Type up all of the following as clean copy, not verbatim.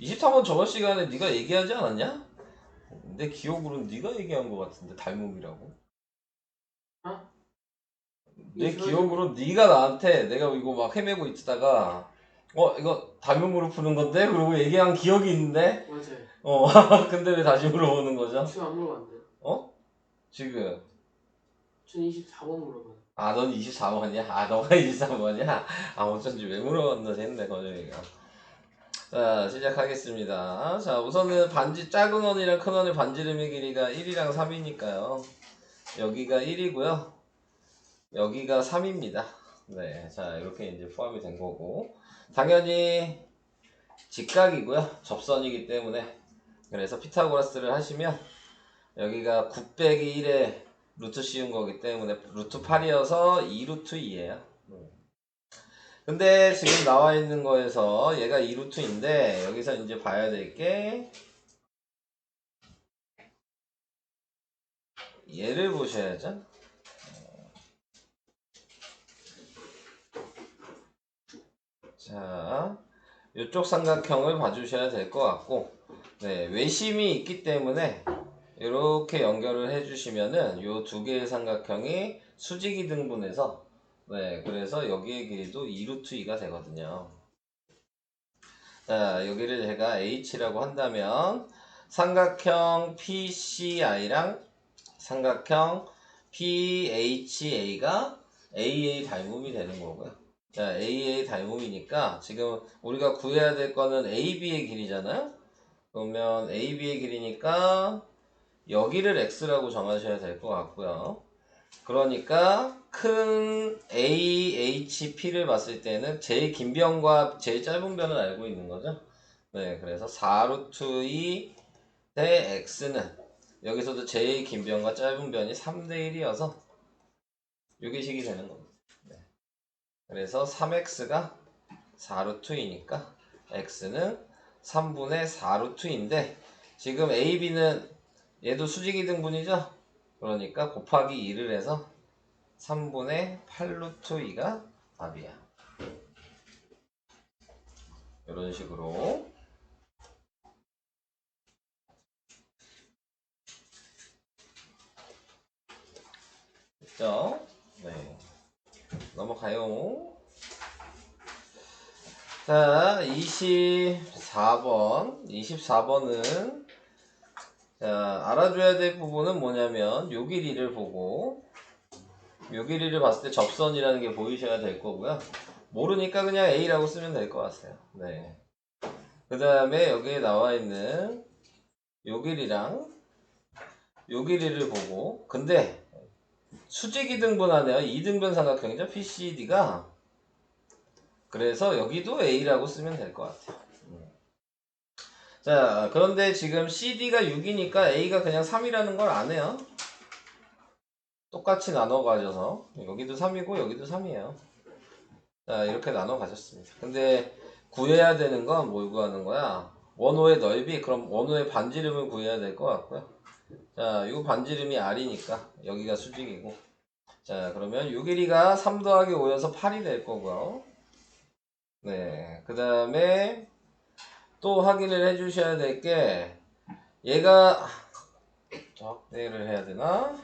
23번 저번 시간에 네가 얘기하지 않았냐? 내 기억으로는 네가 얘기한 것 같은데 닮음이라고. 어? 내 기억으로 네가 나한테 내가 이거 막 헤매고 있다가 이거 닮음으로 푸는 건데? 그러고 얘기한 기억이 있는데 맞아요. 근데 왜 다시 물어보는 거죠? 지금 안 물어봤는데. 지금 전 24번 물어봐요. 넌 24번이야? 너가 23번이야? 어쩐지 왜 물어봤나 했네 거저이가. 자 시작하겠습니다. 자 우선은 작은 원이랑 큰 원의 반지름의 길이가 1이랑 3이니까요 여기가 1이고요 여기가 3입니다. 네, 자 이렇게 이제 포함이 된 거고 당연히 직각이고요 접선이기 때문에 그래서 피타고라스를 하시면 여기가 9 빼기 1에 루트 씌운 거기 때문에 루트 8이어서 2루트 2예요. 근데 지금 나와 있는 거에서 얘가 2루트인데 여기서 이제 봐야 될 게 얘를 보셔야죠. 자, 이쪽 삼각형을 봐주셔야 될 것 같고, 네, 외심이 있기 때문에 이렇게 연결을 해주시면은 이 두 개의 삼각형이 수직이 등분해서, 네, 그래서 여기의 길이도 2루트 2가 되거든요. 자, 여기를 제가 H라고 한다면 삼각형 PCI랑 삼각형 PHA가 AA 닮음이 되는 거고요. 자, AA 닮음이니까 지금 우리가 구해야 될 거는 AB의 길이잖아요. 그러면 AB의 길이니까 여기를 X라고 정하셔야 될 것 같고요. 그러니까 큰 AHP를 봤을 때는 제일 긴 변과 제일 짧은 변을 알고 있는 거죠. 네, 그래서 4루트 2 대 X는 여기서도 제일 긴 변과 짧은 변이 3대 1이어서 이게 식이 되는 겁니다. 네. 그래서 3x가 4루트이니까 x는 3분의 4루트인데 지금 a, b는 얘도 수직이 등분이죠? 그러니까 곱하기 2를 해서 3분의 8루트 2가 답이야. 이런 식으로 됐죠? 네. 넘어가요. 자, 24번. 24번은 자, 알아줘야 될 부분은 뭐냐면 요 길이를 보고 요 길이를 봤을 때 접선이라는 게 보이셔야 될 거고요. 모르니까 그냥 A라고 쓰면 될 것 같아요. 네. 그 다음에 여기에 나와 있는 요 길이랑 요 길이를 보고 근데 수직 이등분하네요. 이등변 삼각형이죠. PCD가 그래서 여기도 A라고 쓰면 될 것 같아요. 자, 그런데 지금 CD가 6이니까 A가 그냥 3이라는 걸 안 해요. 똑같이 나눠 가져서 여기도 3이고 여기도 3이에요. 자, 이렇게 나눠 가졌습니다. 근데 구해야 되는 건 뭘 구하는 거야? 원호의 넓이, 그럼 원호의 반지름을 구해야 될 것 같고요. 자, 이 반지름이 R이니까 여기가 수직이고. 자, 그러면 이 길이가 3 더하기 5여서 8이 될 거고요. 네, 그 다음에 또 확인을 해 주셔야 될 게 얘가 확대를 해야 되나?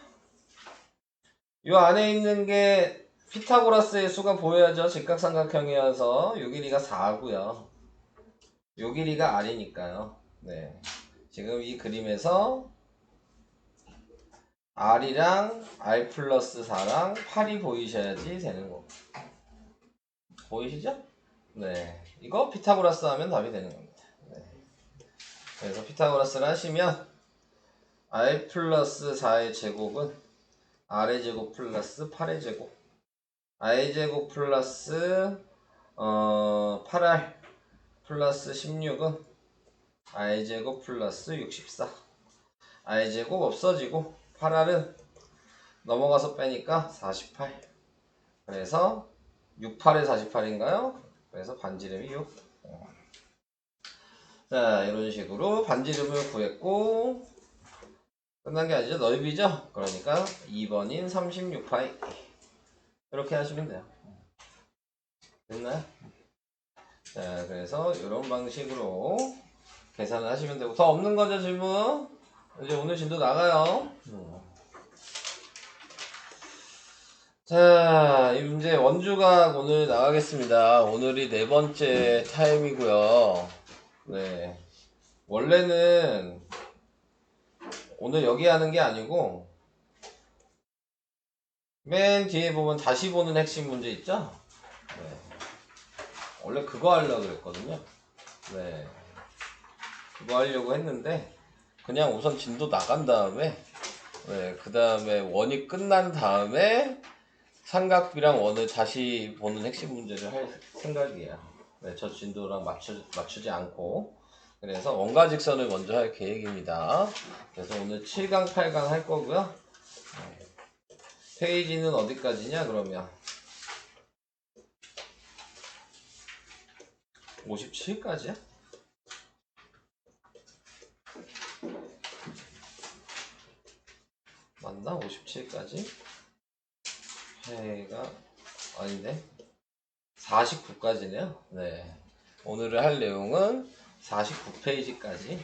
이 안에 있는 게 피타고라스의 수가 보여야죠. 직각삼각형이어서 이 길이가 4고요. 이 길이가 R이니까요. 네. 지금 이 그림에서 R이랑 R 플러스 4랑 8이 보이셔야지 되는 거. 보이시죠? 네. 이거 피타고라스 하면 답이 되는 겁니다. 네. 그래서 피타고라스를 하시면 R 플러스 4의 제곱은 R의 제곱 플러스 8의 제곱 R의 제곱 플러스 8R 플러스 16은 R제곱 플러스 64 R제곱 없어지고 8R은 넘어가서 빼니까 48 그래서 68에 48인가요? 그래서 반지름이 6 자 이런 식으로 반지름을 구했고 끝난 게 아니죠. 넓이죠. 그러니까 2번인 36파이 이렇게 하시면 돼요. 됐나요? 자 그래서 이런 방식으로 계산을 하시면 되고. 더 없는 거죠, 질문? 이제 오늘 진도 나가요. 자, 이 문제 원주각 오늘 나가겠습니다. 오늘이 네 번째 타임이고요. 네. 원래는 오늘 여기 하는 게 아니고 맨 뒤에 보면 다시 보는 핵심 문제 있죠? 네. 원래 그거 하려고 그랬거든요. 네. 그거 하려고 했는데 그냥 우선 진도 나간 다음에 네, 그 다음에 원이 끝난 다음에 삼각비랑 원을 다시 보는 핵심 문제를 할 생각이에요. 네, 저 진도랑 맞추지 않고. 그래서 원과 직선을 먼저 할 계획입니다. 그래서 오늘 7강, 8강 할 거고요. 페이지는 어디까지냐, 그러면? 57까지야? 맞나? 57까지? 해가 아닌데? 49까지네요. 네. 오늘 할 내용은 49페이지까지.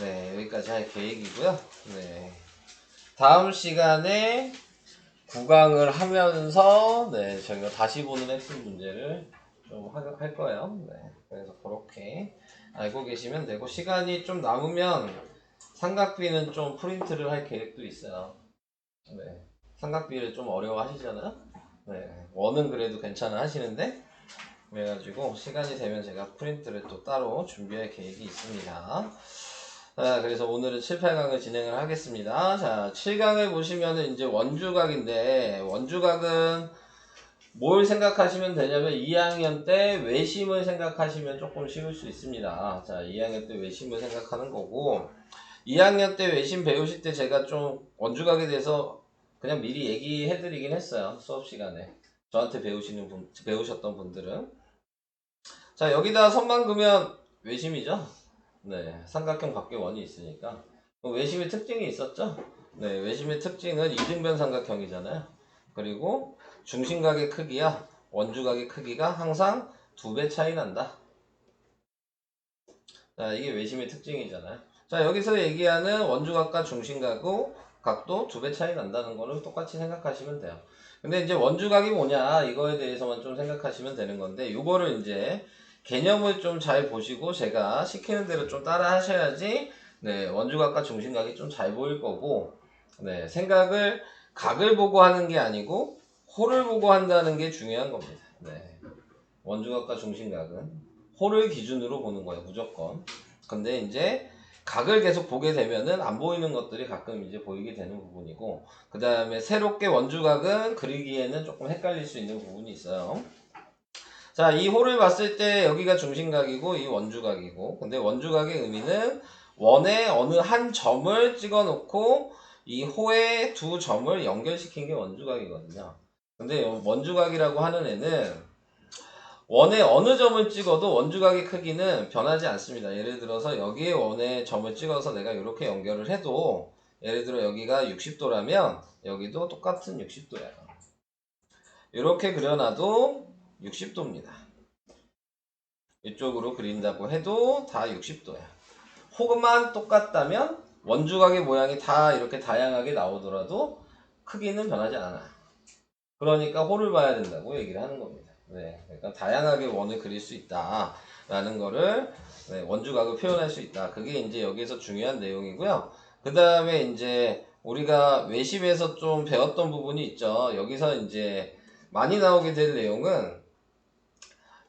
네, 여기까지 할 계획이고요. 네. 다음 시간에 9강을 하면서 네, 저희가 다시 보는 핵심 문제를 좀 할 거예요. 네. 그래서 그렇게 알고 계시면 되고, 시간이 좀 남으면 삼각비는 좀 프린트를 할 계획도 있어요. 네. 삼각비를 좀 어려워 하시잖아요. 네. 원은 그래도 괜찮아 하시는데, 그래가지고 시간이 되면 제가 프린트를 또 따로 준비할 계획이 있습니다. 자, 그래서 오늘은 7, 8강을 진행을 하겠습니다. 자, 7강을 보시면은 이제 원주각인데, 원주각은 뭘 생각하시면 되냐면 2학년 때 외심을 생각하시면 조금 쉬울 수 있습니다. 자, 2학년 때 외심을 생각하는 거고, 2학년 때 외심 배우실 때 제가 좀 원주각에 대해서 그냥 미리 얘기해드리긴 했어요. 수업 시간에. 저한테 배우셨던 분들은. 자, 여기다 선만 그으면 외심이죠? 네, 삼각형 밖에 원이 있으니까. 외심의 특징이 있었죠? 네, 외심의 특징은 이등변 삼각형이잖아요. 그리고 중심각의 크기야 원주각의 크기가 항상 2배 차이 난다. 자, 이게 외심의 특징이잖아요. 자, 여기서 얘기하는 원주각과 중심각의 각도 2배 차이 난다는 거는 똑같이 생각하시면 돼요. 근데 이제 원주각이 뭐냐, 이거에 대해서만 좀 생각하시면 되는 건데, 이거를 이제 개념을 좀 잘 보시고 제가 시키는 대로 좀 따라 하셔야지 네, 원주각과 중심각이 좀 잘 보일 거고, 네, 생각을 각을 보고 하는 게 아니고 홀을 보고 한다는 게 중요한 겁니다. 네, 원주각과 중심각은 홀을 기준으로 보는 거예요, 무조건. 근데 이제 각을 계속 보게 되면은 안 보이는 것들이 가끔 이제 보이게 되는 부분이고, 그 다음에 새롭게 원주각은 그리기에는 조금 헷갈릴 수 있는 부분이 있어요. 자, 이 홀을 봤을 때 여기가 중심각이고 이 원주각이고, 근데 원주각의 의미는 원의 어느 한 점을 찍어 놓고 이 호의 두 점을 연결시킨 게 원주각이거든요. 근데 원주각이라고 하는 애는 원의 어느 점을 찍어도 원주각의 크기는 변하지 않습니다. 예를 들어서 여기에 원의 점을 찍어서 내가 이렇게 연결을 해도, 예를 들어 여기가 60도라면 여기도 똑같은 60도야. 이렇게 그려놔도 60도입니다. 이쪽으로 그린다고 해도 다 60도야. 호만 똑같다면 원주각의 모양이 다 이렇게 다양하게 나오더라도 크기는 변하지 않아. 그러니까 홀을 봐야 된다고 얘기를 하는 겁니다. 네, 그러니까 다양하게 원을 그릴 수 있다 라는 거를, 네, 원주각을 표현할 수 있다. 그게 이제 여기서 중요한 내용이고요. 그 다음에 이제 우리가 외심에서 좀 배웠던 부분이 있죠. 여기서 이제 많이 나오게 될 내용은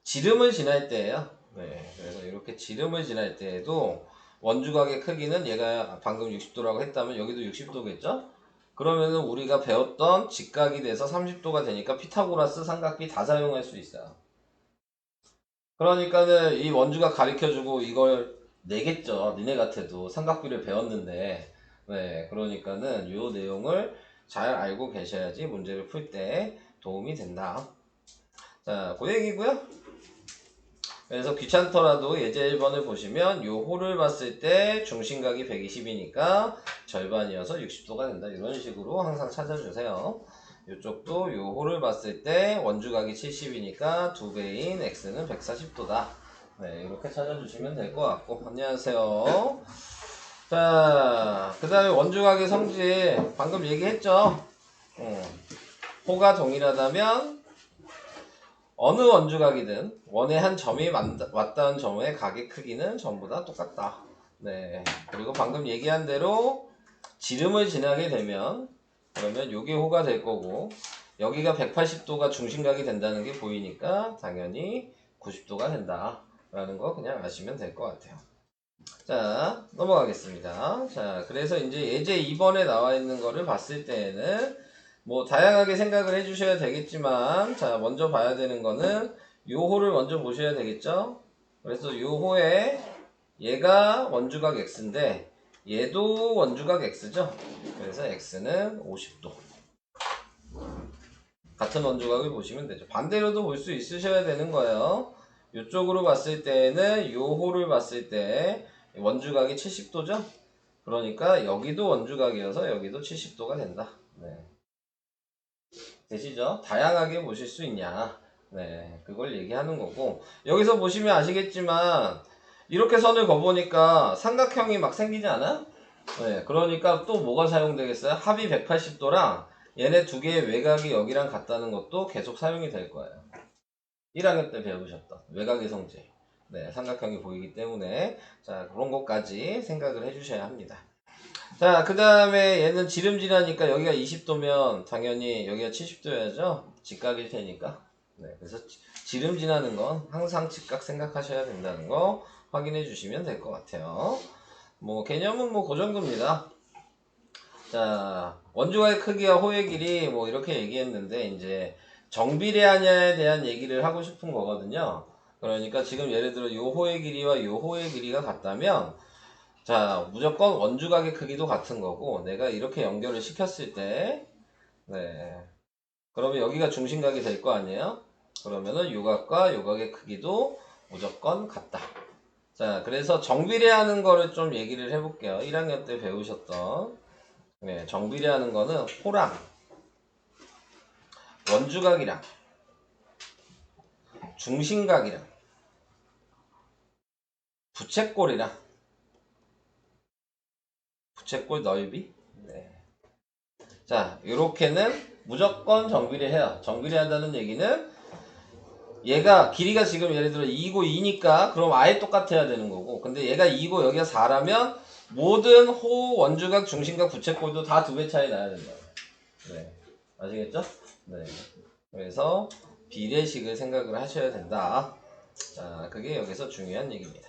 지름을 지날 때예요. 네, 그래서 이렇게 지름을 지날 때에도 원주각의 크기는 얘가 방금 60도라고 했다면 여기도 60도겠죠? 그러면은 우리가 배웠던 직각이 돼서 30도가 되니까 피타고라스 삼각비 다 사용할 수 있어요. 그러니까는 이 원주각 가르쳐주고 이걸 내겠죠. 니네 같아도 삼각비를 배웠는데. 네, 그러니까는 이 내용을 잘 알고 계셔야지 문제를 풀 때 도움이 된다. 자, 그 얘기고요. 그래서 귀찮더라도 예제 1번을 보시면 요 홀을 봤을 때 중심각이 120이니까 절반이어서 60도가 된다. 이런 식으로 항상 찾아주세요. 이쪽도 요 홀을 봤을 때 원주각이 70이니까 2배인 x는 140도다. 네, 이렇게 찾아주시면 될 것 같고. 안녕하세요. 자, 그 다음에 원주각의 성질 방금 얘기했죠. 호가 동일하다면 어느 원주각이든 원의 한 점이 맞닿은 점의 각의 크기는 전부 다 똑같다. 네. 그리고 방금 얘기한 대로 지름을 지나게 되면 그러면 요게 호가 될 거고 여기가 180도가 중심각이 된다는 게 보이니까 당연히 90도가 된다 라는 거 그냥 아시면 될 것 같아요. 자, 넘어가겠습니다. 자, 그래서 이제 예제 2번에 나와 있는 거를 봤을 때에는 뭐 다양하게 생각을 해주셔야 되겠지만 자, 먼저 봐야 되는 거는 요 호를 먼저 보셔야 되겠죠. 그래서 요 호에 얘가 원주각 x인데 얘도 원주각 x죠. 그래서 x는 50도. 같은 원주각을 보시면 되죠. 반대로도 볼 수 있으셔야 되는 거예요. 이쪽으로 봤을 때는 요 호를 봤을 때 원주각이 70도죠. 그러니까 여기도 원주각이어서 여기도 70도가 된다. 네. 되시죠? 다양하게 보실 수 있냐. 네, 그걸 얘기하는 거고 여기서 보시면 아시겠지만 이렇게 선을 그어보니까 삼각형이 막 생기지 않아요? 네, 그러니까 또 뭐가 사용되겠어요? 합이 180도랑 얘네 두 개의 외곽이 여기랑 같다는 것도 계속 사용이 될 거예요. 1학년 때 배우셨던 외곽의 성질. 네, 삼각형이 보이기 때문에 자, 그런 것까지 생각을 해주셔야 합니다. 자, 그 다음에 얘는 지름질하니까 여기가 20도면 당연히 여기가 70도야죠. 직각일 테니까. 네, 그래서 지름진하는 건 항상 직각 생각하셔야 된다는 거 확인해 주시면 될 것 같아요. 뭐 개념은 뭐 그 정도입니다. 자, 원주각의 크기와 호의 길이 뭐 이렇게 얘기했는데 이제 정비례하냐에 대한 얘기를 하고 싶은 거거든요. 그러니까 지금 예를 들어 요 호의 길이와 요 호의 길이가 같다면 자, 무조건 원주각의 크기도 같은 거고 내가 이렇게 연결을 시켰을 때 네. 그러면 여기가 중심각이 될 거 아니에요? 그러면은 요각과 요각의 크기도 무조건 같다. 자, 그래서 정비례하는 거를 좀 얘기를 해볼게요. 1학년 때 배우셨던 네, 정비례하는 거는 호랑 원주각이랑 중심각이랑 부채꼴이랑 부채꼴 넓이 네. 자, 요렇게는 무조건 정비례해요. 정비례한다는 얘기는 얘가 길이가 지금 예를 들어 2고 2니까 그럼 아예 똑같아야 되는 거고 근데 얘가 2고 여기가 4라면 모든 호, 원주각, 중심각, 부채꼴도 다 2배 차이 나야 된다. 네. 아시겠죠? 네. 그래서 비례식을 생각을 하셔야 된다. 자, 그게 여기서 중요한 얘기입니다.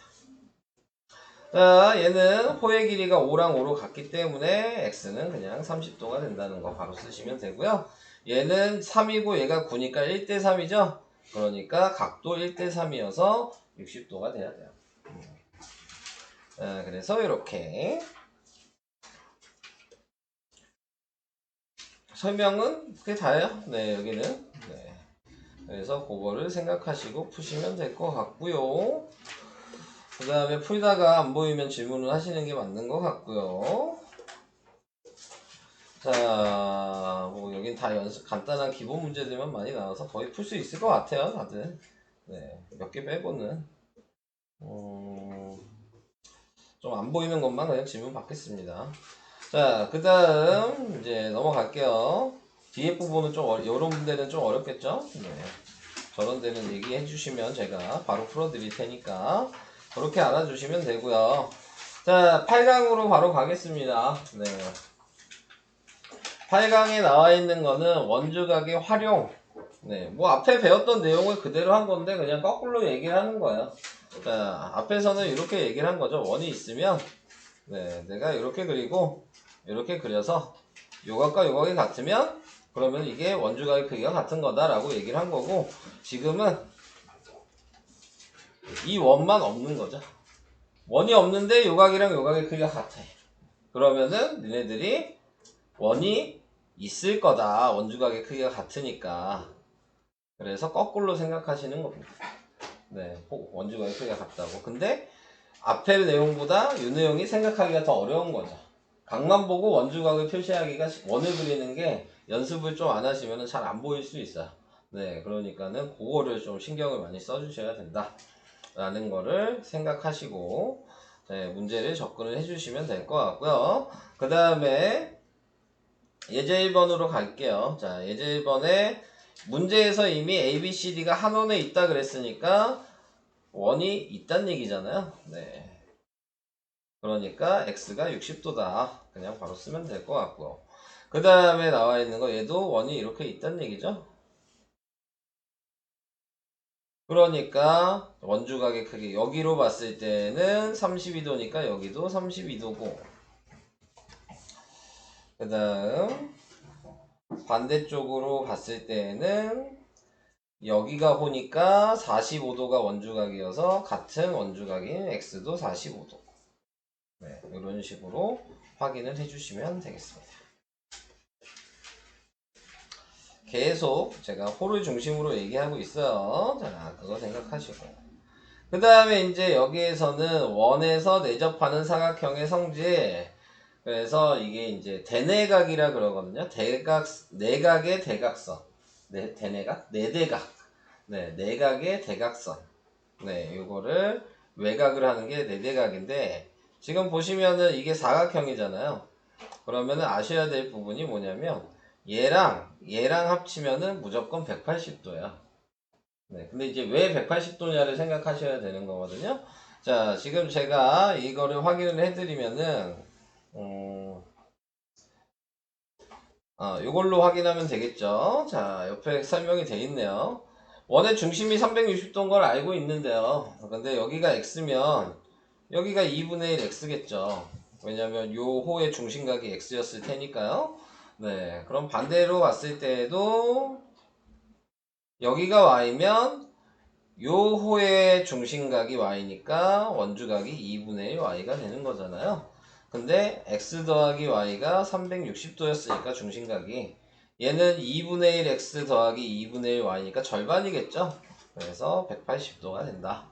자, 얘는 호의 길이가 5랑 5로 같기 때문에 x는 그냥 30도가 된다는 거 바로 쓰시면 되고요. 얘는 3이고 얘가 9니까 1대3이죠? 그러니까 각도 1대3이어서 60도가 돼야 돼요. 자, 그래서 이렇게 설명은 그게 다예요. 네, 여기는. 네. 그래서 그거를 생각하시고 푸시면 될 것 같고요. 그 다음에 풀다가 안 보이면 질문을 하시는 게 맞는 것 같고요. 자, 뭐 여긴 다 간단한 기본 문제들만 많이 나와서 거의 풀 수 있을 것 같아요, 다들. 네, 몇 개 빼고는. 좀 안 보이는 것만 그냥 질문 받겠습니다. 자, 그 다음 이제 넘어갈게요. 뒤에 부분은 좀 요런 문제는 좀 어렵겠죠? 네. 저런 데는 얘기해 주시면 제가 바로 풀어 드릴 테니까 그렇게 알아주시면 되고요. 자, 8강으로 바로 가겠습니다. 네. 8강에 나와 있는 거는 원주각의 활용. 네, 뭐 앞에 배웠던 내용을 그대로 한 건데 그냥 거꾸로 얘기를 하는 거예요. 자, 앞에서는 이렇게 얘기를 한 거죠. 원이 있으면 네, 내가 이렇게 그리고 이렇게 그려서 요각과 요각이 같으면 그러면 이게 원주각의 크기가 같은 거다라고 얘기를 한 거고 지금은 이 원만 없는 거죠. 원이 없는데 요각이랑 요각의 크기가 같아. 그러면은 니네들이 원이 있을 거다. 원주각의 크기가 같으니까. 그래서 거꾸로 생각하시는 겁니다. 네, 원주각의 크기가 같다고. 근데 앞에 내용보다 이 내용이 생각하기가 더 어려운 거죠. 각만 보고 원주각을 표시하기가 원을 그리는 게 연습을 좀 안 하시면 잘 안 보일 수 있어요. 네, 그러니까는 그거를 좀 신경을 많이 써주셔야 된다. 라는 거를 생각하시고 네, 문제를 접근을 해주시면 될 것 같고요. 그 다음에 예제 1번으로 갈게요. 자, 예제 1번에 문제에서 이미 A, B, C, D가 한 원에 있다 그랬으니까 원이 있단 얘기잖아요. 네. 그러니까 X가 60도다. 그냥 바로 쓰면 될 것 같고요. 그 다음에 나와 있는 거 얘도 원이 이렇게 있단 얘기죠. 그러니까 원주각의 크기 여기로 봤을 때는 32도니까 여기도 32도고 그 다음 반대쪽으로 갔을 때는 여기가 보니까 45도가 원주각이어서 같은 원주각인 X도 45도 네, 이런 식으로 확인을 해주시면 되겠습니다. 계속 제가 호를 중심으로 얘기하고 있어요. 자, 그거 생각하시고. 그 다음에 이제 여기에서는 원에서 내접하는 사각형의 성질. 그래서 이게 이제 대내각이라 그러거든요. 내각의 대각선. 대내각? 내대각. 네, 내각의 대각선. 네, 요거를 외각을 하는 게 내대각인데, 지금 보시면은 이게 사각형이잖아요. 그러면은 아셔야 될 부분이 뭐냐면, 얘랑 합치면은 무조건 180도야. 네, 근데 이제 왜 180도냐를 생각하셔야 되는 거거든요. 자, 지금 제가 이거를 확인을 해드리면은, 요걸로 확인하면 되겠죠. 자, 옆에 설명이 돼 있네요. 원의 중심이 360도인 걸 알고 있는데요. 근데 여기가 X면, 여기가 2분의 1 X겠죠. 왜냐면 요 호의 중심각이 X였을 테니까요. 네, 그럼 반대로 봤을 때에도 여기가 Y면 요 호의 중심각이 Y니까 원주각이 2분의 1 Y가 되는 거잖아요. 근데 X 더하기 Y가 360도였으니까 중심각이 얘는 2분의 1 X 더하기 2분의 1 Y니까 절반이겠죠. 그래서 180도가 된다.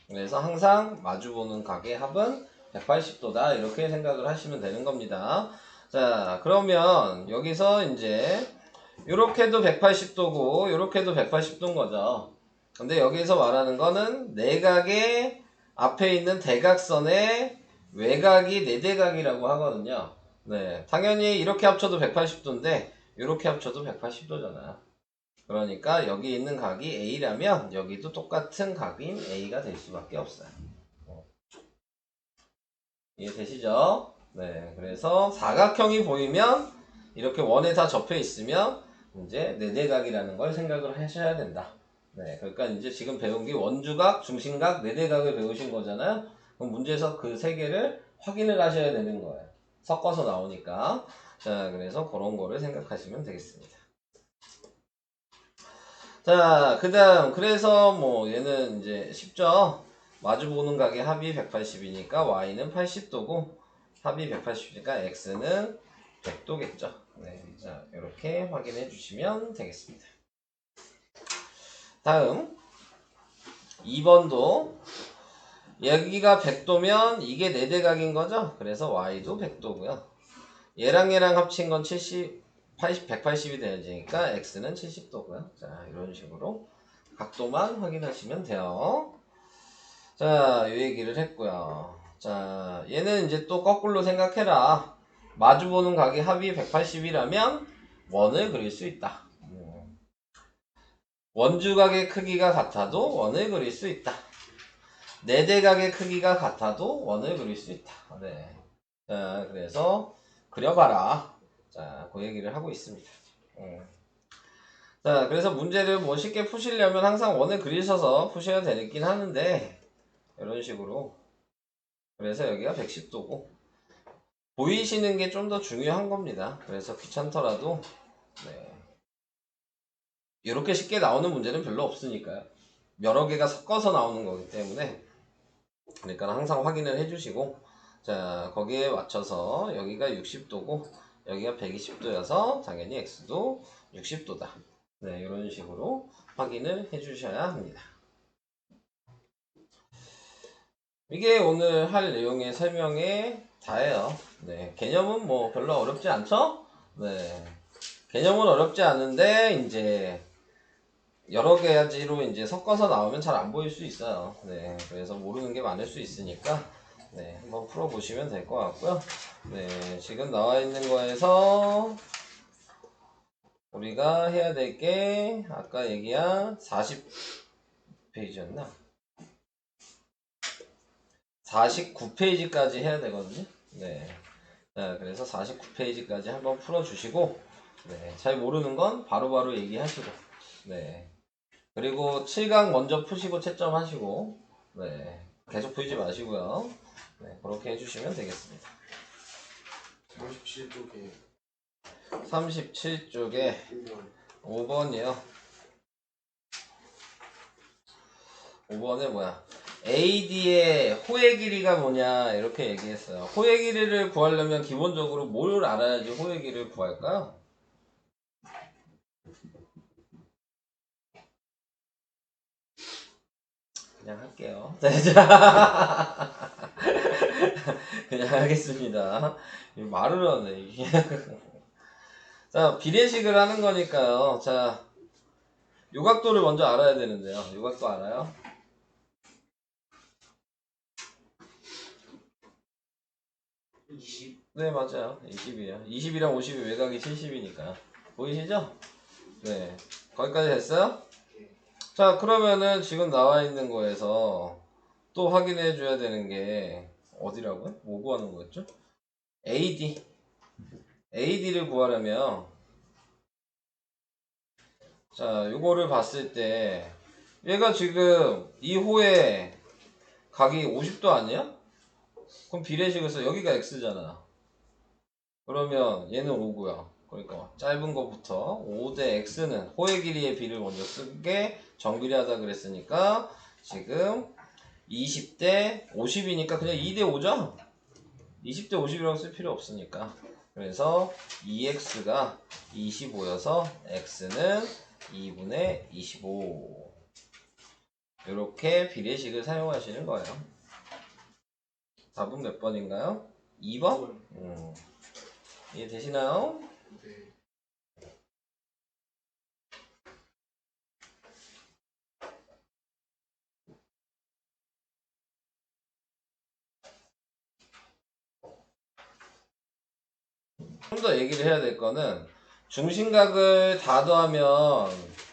그래서 항상 마주보는 각의 합은 180도다 이렇게 생각을 하시면 되는 겁니다. 자, 그러면 여기서 이제 요렇게도 180도고 요렇게도 180도인 거죠. 근데 여기서 말하는 거는 내각의 앞에 있는 대각선의 외각이 내대각이라고 하거든요. 네, 당연히 이렇게 합쳐도 180도인데 이렇게 합쳐도 180도잖아요. 그러니까 여기 있는 각이 A라면 여기도 똑같은 각인 A가 될 수밖에 없어요. 이해되시죠? 네, 그래서 사각형이 보이면 이렇게 원에 다 접해 있으면 이제 내대각이라는 걸 생각을 하셔야 된다. 네, 그러니까 이제 지금 배운 게 원주각, 중심각, 내대각을 배우신 거잖아요. 그럼 문제에서 그 세 개를 확인을 하셔야 되는 거예요. 섞어서 나오니까. 자, 그래서 그런 거를 생각하시면 되겠습니다. 자, 그 다음, 그래서 뭐 얘는 이제 쉽죠? 마주보는 각의 합이 180이니까 y는 80도고 합이 180이니까 x는 100도겠죠. 네, 자, 이렇게 확인해 주시면 되겠습니다. 다음 2번도 여기가 100도면 이게 내대각인 거죠. 그래서 y도 100도고요. 얘랑 합친 건 180이 되니까 x는 70도고요. 자, 이런 식으로 각도만 확인하시면 돼요. 자, 이 얘기를 했고요. 자, 얘는 이제 또 거꾸로 생각해라. 마주보는 각의 합이 180이라면 원을 그릴 수 있다. 원주각의 크기가 같아도 원을 그릴 수 있다. 내대각의 크기가 같아도 원을 그릴 수 있다. 네. 자, 그래서 그려봐라. 자, 그 얘기를 하고 있습니다. 자, 그래서 문제를 뭐 쉽게 푸시려면 항상 원을 그리셔서 푸셔야 되긴 하는데 이런 식으로 그래서 여기가 110도고 보이시는 게 좀 더 중요한 겁니다. 그래서 귀찮더라도 네. 이렇게 쉽게 나오는 문제는 별로 없으니까요. 여러 개가 섞어서 나오는 거기 때문에 그러니까 항상 확인을 해주시고 자 거기에 맞춰서 여기가 60도고 여기가 120도여서 당연히 X도 60도다. 네, 이런 식으로 확인을 해주셔야 합니다. 이게 오늘 할 내용의 설명에 다예요. 네, 개념은 뭐 별로 어렵지 않죠? 네, 개념은 어렵지 않은데 이제 여러 가지로 이제 섞어서 나오면 잘 안 보일 수 있어요. 네, 그래서 모르는 게 많을 수 있으니까 네, 한번 풀어보시면 될 것 같고요. 네, 지금 나와 있는 거에서 우리가 해야 될 게 아까 얘기한 40페이지였나? 49페이지까지 해야 되거든요. 네. 자, 그래서 49페이지까지 한번 풀어주시고, 네. 잘 모르는 건 바로바로 얘기하시고, 네. 그리고 7강 먼저 푸시고 채점하시고, 네. 계속 풀지 마시고요. 네. 그렇게 해주시면 되겠습니다. 37쪽에 37쪽에 5번이요. 5번에 뭐야? AD의 호의 길이가 뭐냐 이렇게 얘기했어요. 호의 길이를 구하려면 기본적으로 뭘 알아야지 호의 길이를 구할까요? 그냥 할게요. 그냥 하겠습니다. 말을 하네 이게. 자, 비례식을 하는 거니까요. 자, 요각도를 먼저 알아야 되는데요. 요각도 알아요? 네, 맞아요. 20이에요. 20이랑 50이 외곽이 70이니까. 보이시죠? 네. 거기까지 됐어요? 자, 그러면은 지금 나와 있는 거에서 또 확인해 줘야 되는 게 어디라고요? 뭐 구하는 거였죠? AD. AD를 구하려면 자, 요거를 봤을 때 얘가 지금 이 호의 각이 50도 아니야? 그럼 비례식을 써. 여기가 X잖아. 그러면 얘는 5고요. 그러니까 짧은 거부터 5대 X는 호의 길이의 비를 먼저 쓰게 정비례하다 그랬으니까 지금 20대 50이니까 그냥 2대 5죠? 20대 50이라고 쓸 필요 없으니까. 그래서 2x가 25여서 x는 2분의 25. 이렇게 비례식을 사용하시는 거예요. 답은 몇 번인가요? 2번? 이해되시나요? 네. 좀 더 얘기를 해야 될 거는 중심각을 다 더하면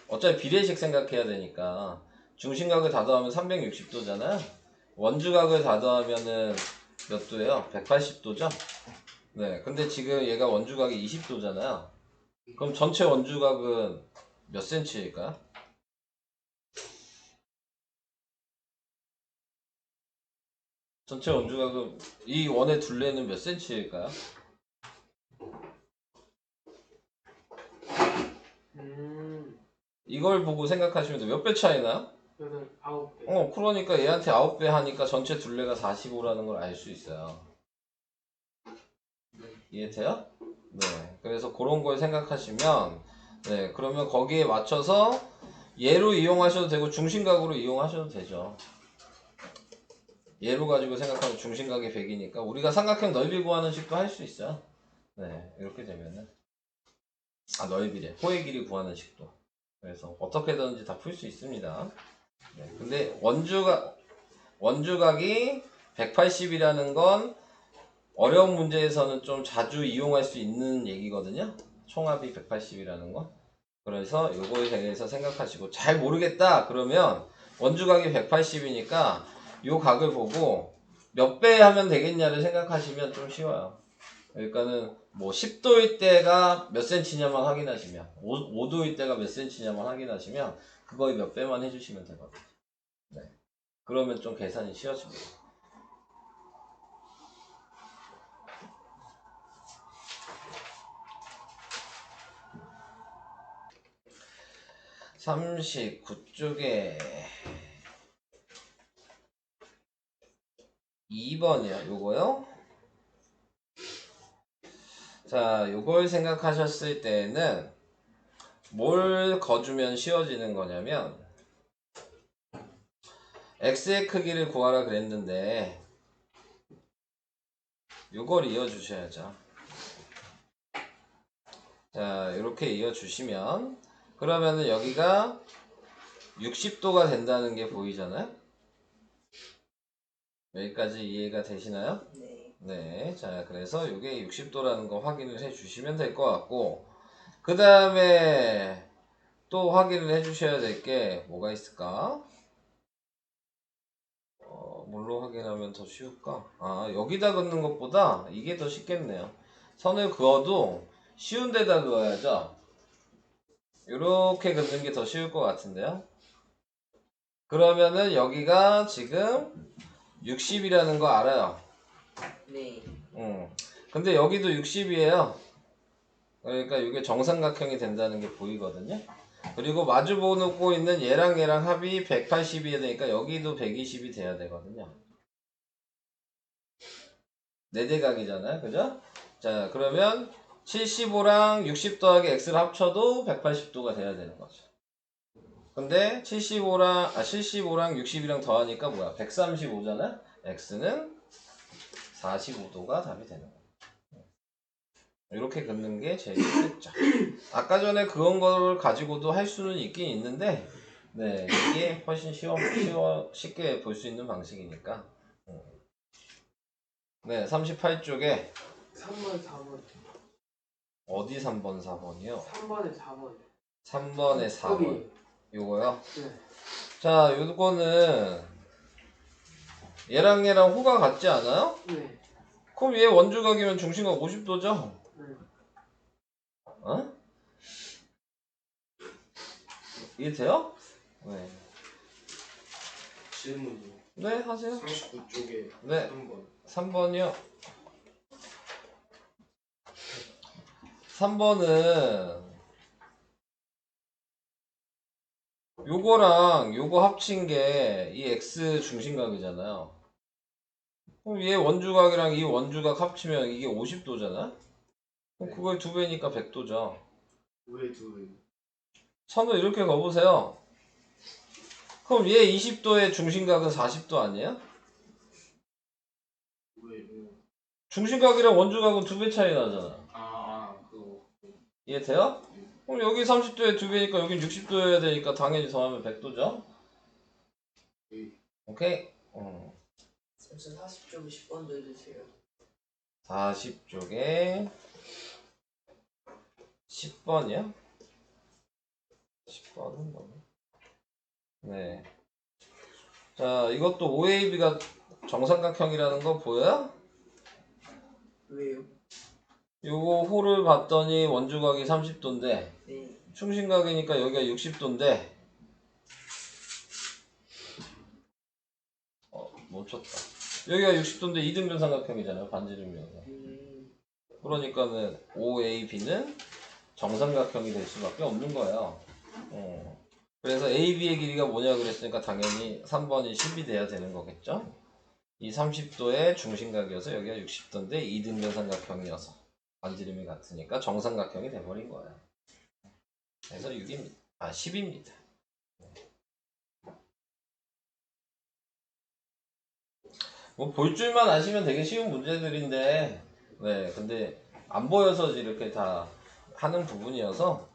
어차피 비례식 생각해야 되니까 중심각을 다 더하면 360도잖아요. 원주각을 다 더하면은 몇 도예요? 180도죠? 네. 근데 지금 얘가 원주각이 20도잖아요. 그럼 전체 원주각은 몇 cm일까요? 전체 원주각은 이 원의 둘레는 몇 cm일까요? 이걸 보고 생각하시면 돼요. 몇 배 차이나요? 그래서 9배. 그러니까 얘한테 9배 하니까 전체 둘레가 45라는 걸 알 수 있어요. 이해돼요? 네. 그래서 그런 걸 생각하시면, 네. 그러면 거기에 맞춰서 얘로 이용하셔도 되고 중심각으로 이용하셔도 되죠. 얘로 가지고 생각하면 중심각이 100이니까 우리가 삼각형 넓이 구하는 식도 할 수 있어요. 네. 이렇게 되면은. 넓이래. 호의 길이 구하는 식도. 그래서 어떻게든지 다 풀 수 있습니다. 네. 근데 원주각이 180이라는 건 어려운 문제에서는 좀 자주 이용할 수 있는 얘기거든요. 총합이 180이라는 건. 그래서 요거에 대해서 생각하시고 잘 모르겠다 그러면 원주각이 180이니까 요 각을 보고 몇 배 하면 되겠냐를 생각하시면 좀 쉬워요. 그러니까는 뭐 10도일 때가 몇 cm냐만 확인하시면 5도일 때가 몇 cm냐만 확인하시면 그거의 몇 배만 해주시면 되거든요. 네. 그러면 좀 계산이 쉬워집니다. 39쪽에 2번이요. 요거요. 자, 요걸 생각하셨을 때는 뭘 거주면 쉬워지는 거냐면 x의 크기를 구하라 그랬는데 요걸 이어주셔야죠. 자, 이렇게 이어주시면 그러면은 여기가 60도가 된다는 게 보이잖아요? 여기까지 이해가 되시나요? 네. 네. 자, 그래서 이게 60도라는 거 확인을 해 주시면 될 것 같고, 그 다음에 또 확인을 해 주셔야 될 게 뭐가 있을까? 뭘로 확인하면 더 쉬울까? 아, 여기다 긋는 것보다 이게 더 쉽겠네요. 선을 그어도 쉬운 데다 그어야죠. 이렇게 긋는 게 더 쉬울 것 같은데요. 그러면은 여기가 지금 60이라는 거 알아요. 네. 근데 여기도 60이에요. 그러니까 이게 정삼각형이 된다는 게 보이거든요. 그리고 마주보고 있는 얘랑 얘랑 합이 180이 되니까 여기도 120이 돼야 되거든요. 네대각이잖아요. 그죠? 자, 그러면 75랑 60 더하기 x를 합쳐도 180도가 돼야 되는 거죠. 근데 75랑 60이랑 더하니까 뭐야? 135잖아? x는 45도가 답이 되는 거예요. 이렇게 긋는 게 제일 쉽겠죠. 아까 전에 그런 걸 가지고도 할 수는 있긴 있는데, 네, 이게 훨씬 쉽게 볼 수 있는 방식이니까. 네, 38쪽에 3번, 4번. 어디 3번, 4번이요? 3번에 4번. 3번에 4번. 거기. 요거요? 네. 자, 요거는 얘랑 얘랑 호가 같지 않아요? 네. 그럼 얘 원주각이면 중심각 50도죠? 네. 어? 이해돼요? 네. 질문이요. 네, 하세요. 39쪽에 네. 3번. 3번이요. 3번은 요거랑 요거 합친 게 이 x 중심각이잖아요. 그럼 얘 원주각이랑 이 원주각 합치면 이게 50도잖아? 그럼 네. 그걸 2배니까 100도죠. 왜 두 배? 선을 이렇게 그어보세요. 그럼 얘 20도의 중심각은 40도 아니에요? 왜? 중심각이랑 원주각은 2배 차이 나잖아. 그거. 이해돼요? 그럼 여기 30도에 2배니까 여긴 60도여야 되니까 당연히 더하면 100도죠? 네. 오케이? 선생 40점 10번 더 해주세요. 40쪽에 10번이요? 10번은 뭐냐? 네. 자, 이것도 OAB가 정삼각형이라는 거 보여요? 왜요? 요거 호를 봤더니 원주각이 30도인데 네. 중심각이니까 여기가 60도인데 멈췄다. 여기가 60도인데 이등변 삼각형이잖아요. 반지름이어서. 그러니까는 OAB는 정삼각형이 될 수밖에 없는 거예요. 그래서 AB의 길이가 뭐냐 그랬으니까 당연히 3번이 10이 돼야 되는 거겠죠? 이 30도의 중심각이어서 여기가 60도인데 이등변 삼각형이어서 반지름이 같으니까 정삼각형이 돼버린 거예요. 그래서 6입니다. 10입니다. 뭐 볼 줄만 아시면 되게 쉬운 문제들인데, 네, 근데 안 보여서 이렇게 다 하는 부분이어서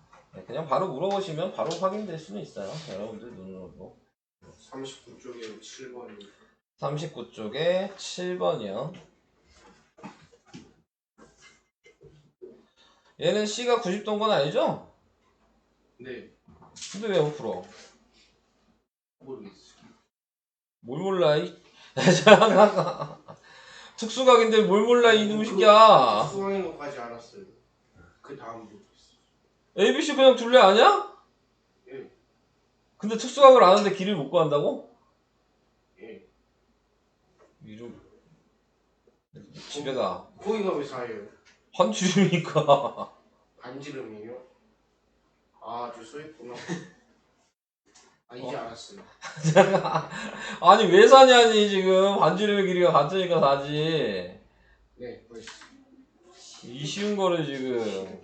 그냥 바로 물어보시면 바로 확인될 수는 있어요. 여러분들 눈으로도. 39쪽에 7번이. 39쪽에 7번이요. 얘는 C가 90도인 건 아니죠? 네. 근데 왜 못 풀어? 모르겠어요. 뭘 몰라, 이. 특수각인데 뭘 몰라, 이놈 새끼야. 수학인 것까지 알았어요. 그 다음 모르겠어요. ABC 그냥 둘레 아니야? 예. 근데 특수각을 아는데 길을 못 구한다고? 예. 이름 집에 가. 거기가 왜 4예요? 환출이니까. 반지름이에요? 저 써있구나. 이제 알았어요. 아니 왜 사냐니 지금 반지름의 길이가 같으니까 사지. 네, 벌써. 이 쉬운 거를 지금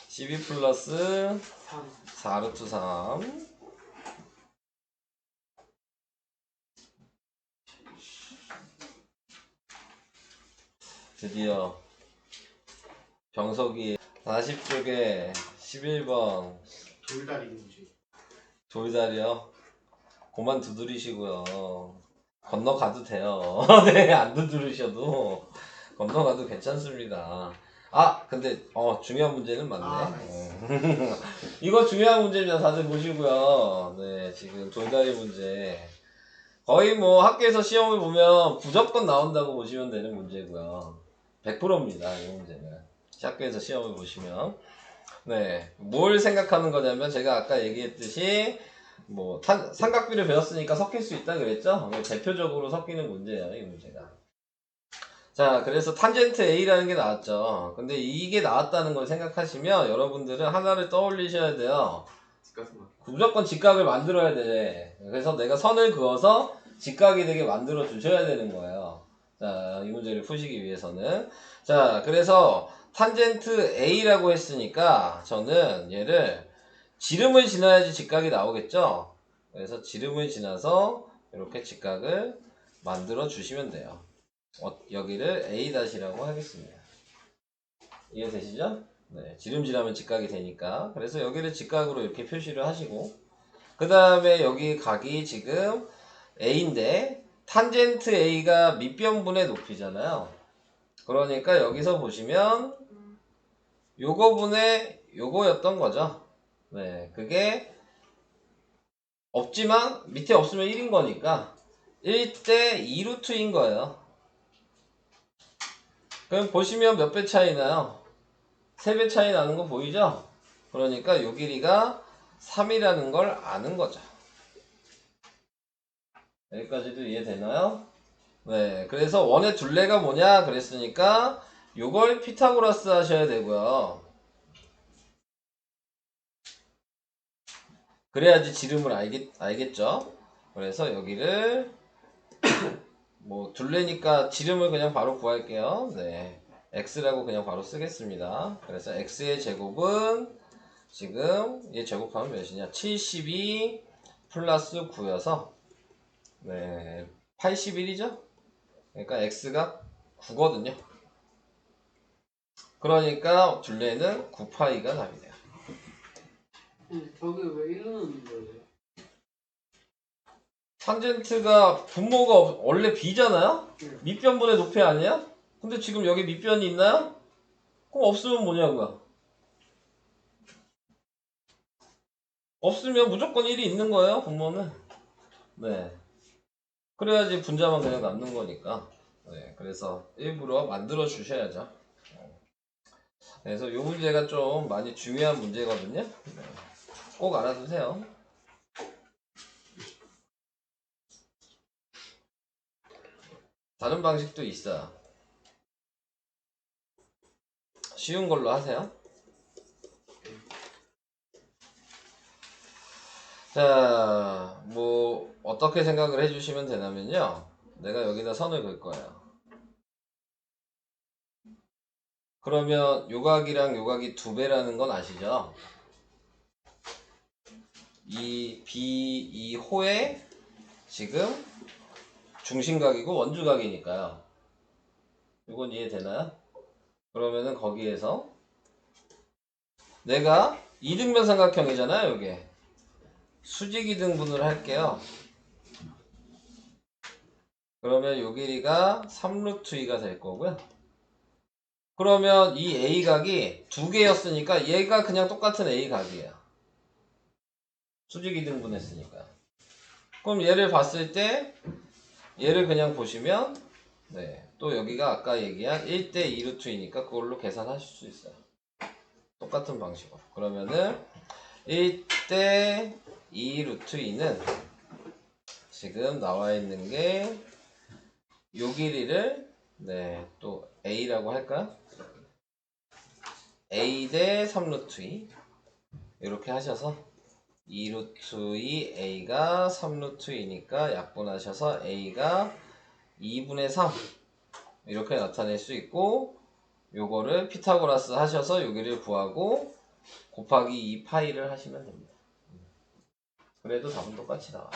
12 플러스 3. 4루트 3 드디어 병석이 40쪽에 11번 돌다리 문제. 돌다리요. 그만 두드리시고요. 건너가도 돼요. 네, 안 두드리셔도 건너가도 괜찮습니다. 아, 근데 중요한 문제는 맞네. 이거 중요한 문제입니다. 다들 보시고요. 네, 지금 돌다리 문제. 거의 뭐 학교에서 시험을 보면 무조건 나온다고 보시면 되는 문제고요. 100%입니다. 이 문제는. 학교에서 시험을 보시면. 네, 뭘 생각하는 거냐면 제가 아까 얘기했듯이 뭐 삼각비를 배웠으니까 섞일 수 있다 그랬죠? 대표적으로 섞이는 문제예요, 이 문제가. 자, 그래서 탄젠트 A라는 게 나왔죠. 근데 이게 나왔다는 걸 생각하시면 여러분들은 하나를 떠올리셔야 돼요. 무조건 직각을 만들어야 돼. 그래서 내가 선을 그어서 직각이 되게 만들어 주셔야 되는 거예요. 자, 이 문제를 푸시기 위해서는. 자, 그래서 탄젠트 A라고 했으니까 저는 얘를 지름을 지나야지 직각이 나오겠죠? 그래서 지름을 지나서 이렇게 직각을 만들어 주시면 돼요. 여기를 A-라고 하겠습니다. 이해되시죠? 네, 지름지나면 직각이 되니까. 그래서 여기를 직각으로 이렇게 표시를 하시고, 그 다음에 여기 각이 지금 A인데, 탄젠트 A가 밑변분의 높이잖아요. 그러니까 여기서 보시면, 요거분의 요거였던 거죠. 네, 그게 없지만, 밑에 없으면 1인 거니까, 1대 2루트인 거예요. 그럼 보시면 몇 배 차이 나요? 3배 차이 나는 거 보이죠? 그러니까 요 길이가 3이라는 걸 아는 거죠. 여기까지도 이해되나요? 네, 그래서 원의 둘레가 뭐냐 그랬으니까 요걸 피타고라스 하셔야 되고요. 그래야지 지름을 알겠죠? 그래서 여기를 뭐 둘레니까 지름을 그냥 바로 구할게요. 네, x라고 그냥 바로 쓰겠습니다. 그래서 x의 제곱은 지금 얘 제곱하면 몇이냐? 72 플러스 9여서 네, 81이죠? 그러니까 x가 9거든요. 그러니까 둘레는 9파이가 답이 돼요. 저기 왜 1로 넣는 거예요? 탄젠트가 분모가 원래 b잖아요? 네. 밑변분의 높이 아니야? 근데 지금 여기 밑변이 있나요? 그럼 없으면 뭐냐고요? 없으면 무조건 1이 있는 거예요, 분모는. 네. 그래야지 분자만 그냥 남는 거니까. 네. 그래서 일부러 만들어 주셔야죠. 그래서 이 문제가 좀 많이 중요한 문제거든요. 네. 꼭 알아두세요. 다른 방식도 있어요. 쉬운 걸로 하세요. 자, 뭐 어떻게 생각을 해주시면 되냐면요. 내가 여기다 선을 그을 거예요. 그러면 요각이랑 요각이 2배라는 건 아시죠? 이 호의 지금 중심각이고 원주각이니까요. 이건 이해되나요? 그러면은 거기에서 내가 이등변 삼각형이잖아요, 요게. 수직이등분을 할게요. 그러면 요 길이가 3루트 2가 될 거고요. 그러면 이 A각이 2개였으니까 얘가 그냥 똑같은 A각이에요. 수직 이등분 했으니까. 그럼 얘를 봤을 때 얘를 그냥 보시면 네, 또 여기가 아까 얘기한 1대 2루트이니까 그걸로 계산하실 수 있어요. 똑같은 방식으로. 그러면은 1대 2루트2는 지금 나와 있는 게 요 길이를 네, 또 A라고 할까요? A 대 3루트 2 이렇게 하셔서 2루트 2 A가 3루트 2니까 약분하셔서 A가 2분의 3 이렇게 나타낼 수 있고 요거를 피타고라스 하셔서 여기를 구하고 곱하기 2파이를 하시면 됩니다. 그래도 답은 똑같이 나와요.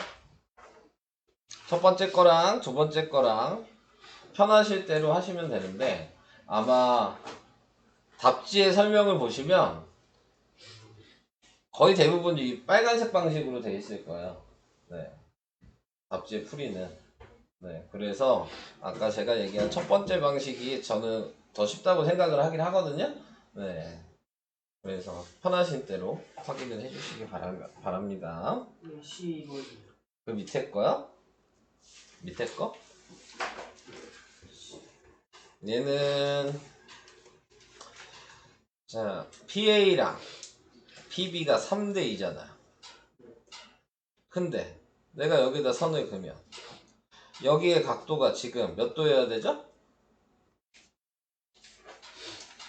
첫 번째 거랑 두 번째 거랑 편하실 대로 하시면 되는데 아마 답지의 설명을 보시면 거의 대부분 이 빨간색 방식으로 되어 있을 거예요. 네. 답지의 풀이는. 네. 그래서 아까 제가 얘기한 첫 번째 방식이 저는 더 쉽다고 생각을 하긴 하거든요. 네. 그래서 편하신 대로 확인을 해주시기 바랍니다. 12번. 그 밑에 거요? 밑에 거? 얘는 자 PA랑 PB가 3대 2잖아요. 근데 내가 여기다 선을 그으면 여기의 각도가 지금 몇 도여야 되죠?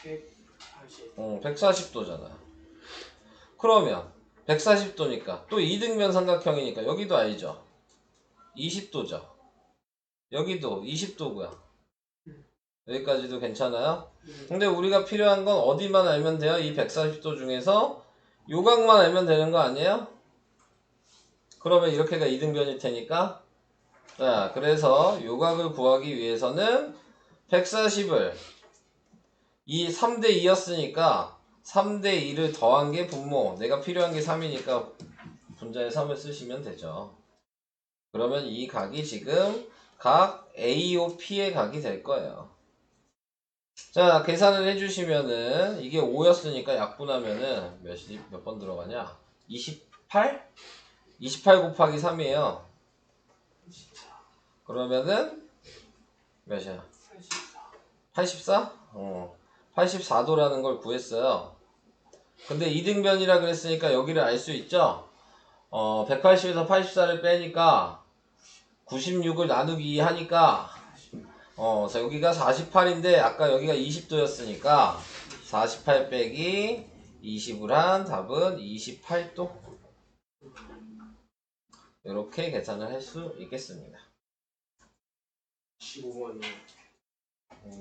180. 140도잖아요. 그러면 140도니까 또 이등변 삼각형이니까 여기도 알죠? 20도죠. 여기도 20도고요. 여기까지도 괜찮아요? 근데 우리가 필요한 건 어디만 알면 돼요? 이 140도 중에서 요 각만 알면 되는 거 아니에요? 그러면 이렇게가 이등변일 테니까 자 그래서 요 각을 구하기 위해서는 140을 이 3대 2였으니까 3대 2를 더한 게 분모 내가 필요한 게 3이니까 분자에 3을 쓰시면 되죠. 그러면 이 각이 지금 각 AOP의 각이 될 거예요. 자 계산을 해주시면은 이게 5였으니까 약분하면은 몇 번 들어가냐 28? 28 곱하기 3이에요. 그러면은 몇이야 84? 84도라는 걸 구했어요. 근데 이등변이라 그랬으니까 여기를 알 수 있죠. 180에서 84를 빼니까 96을 나누기 2 하니까 자 여기가 48인데 아까 여기가 20도였으니까 48 빼기 20을 한 답은 28도. 이렇게 계산을 할 수 있겠습니다. 15번이요.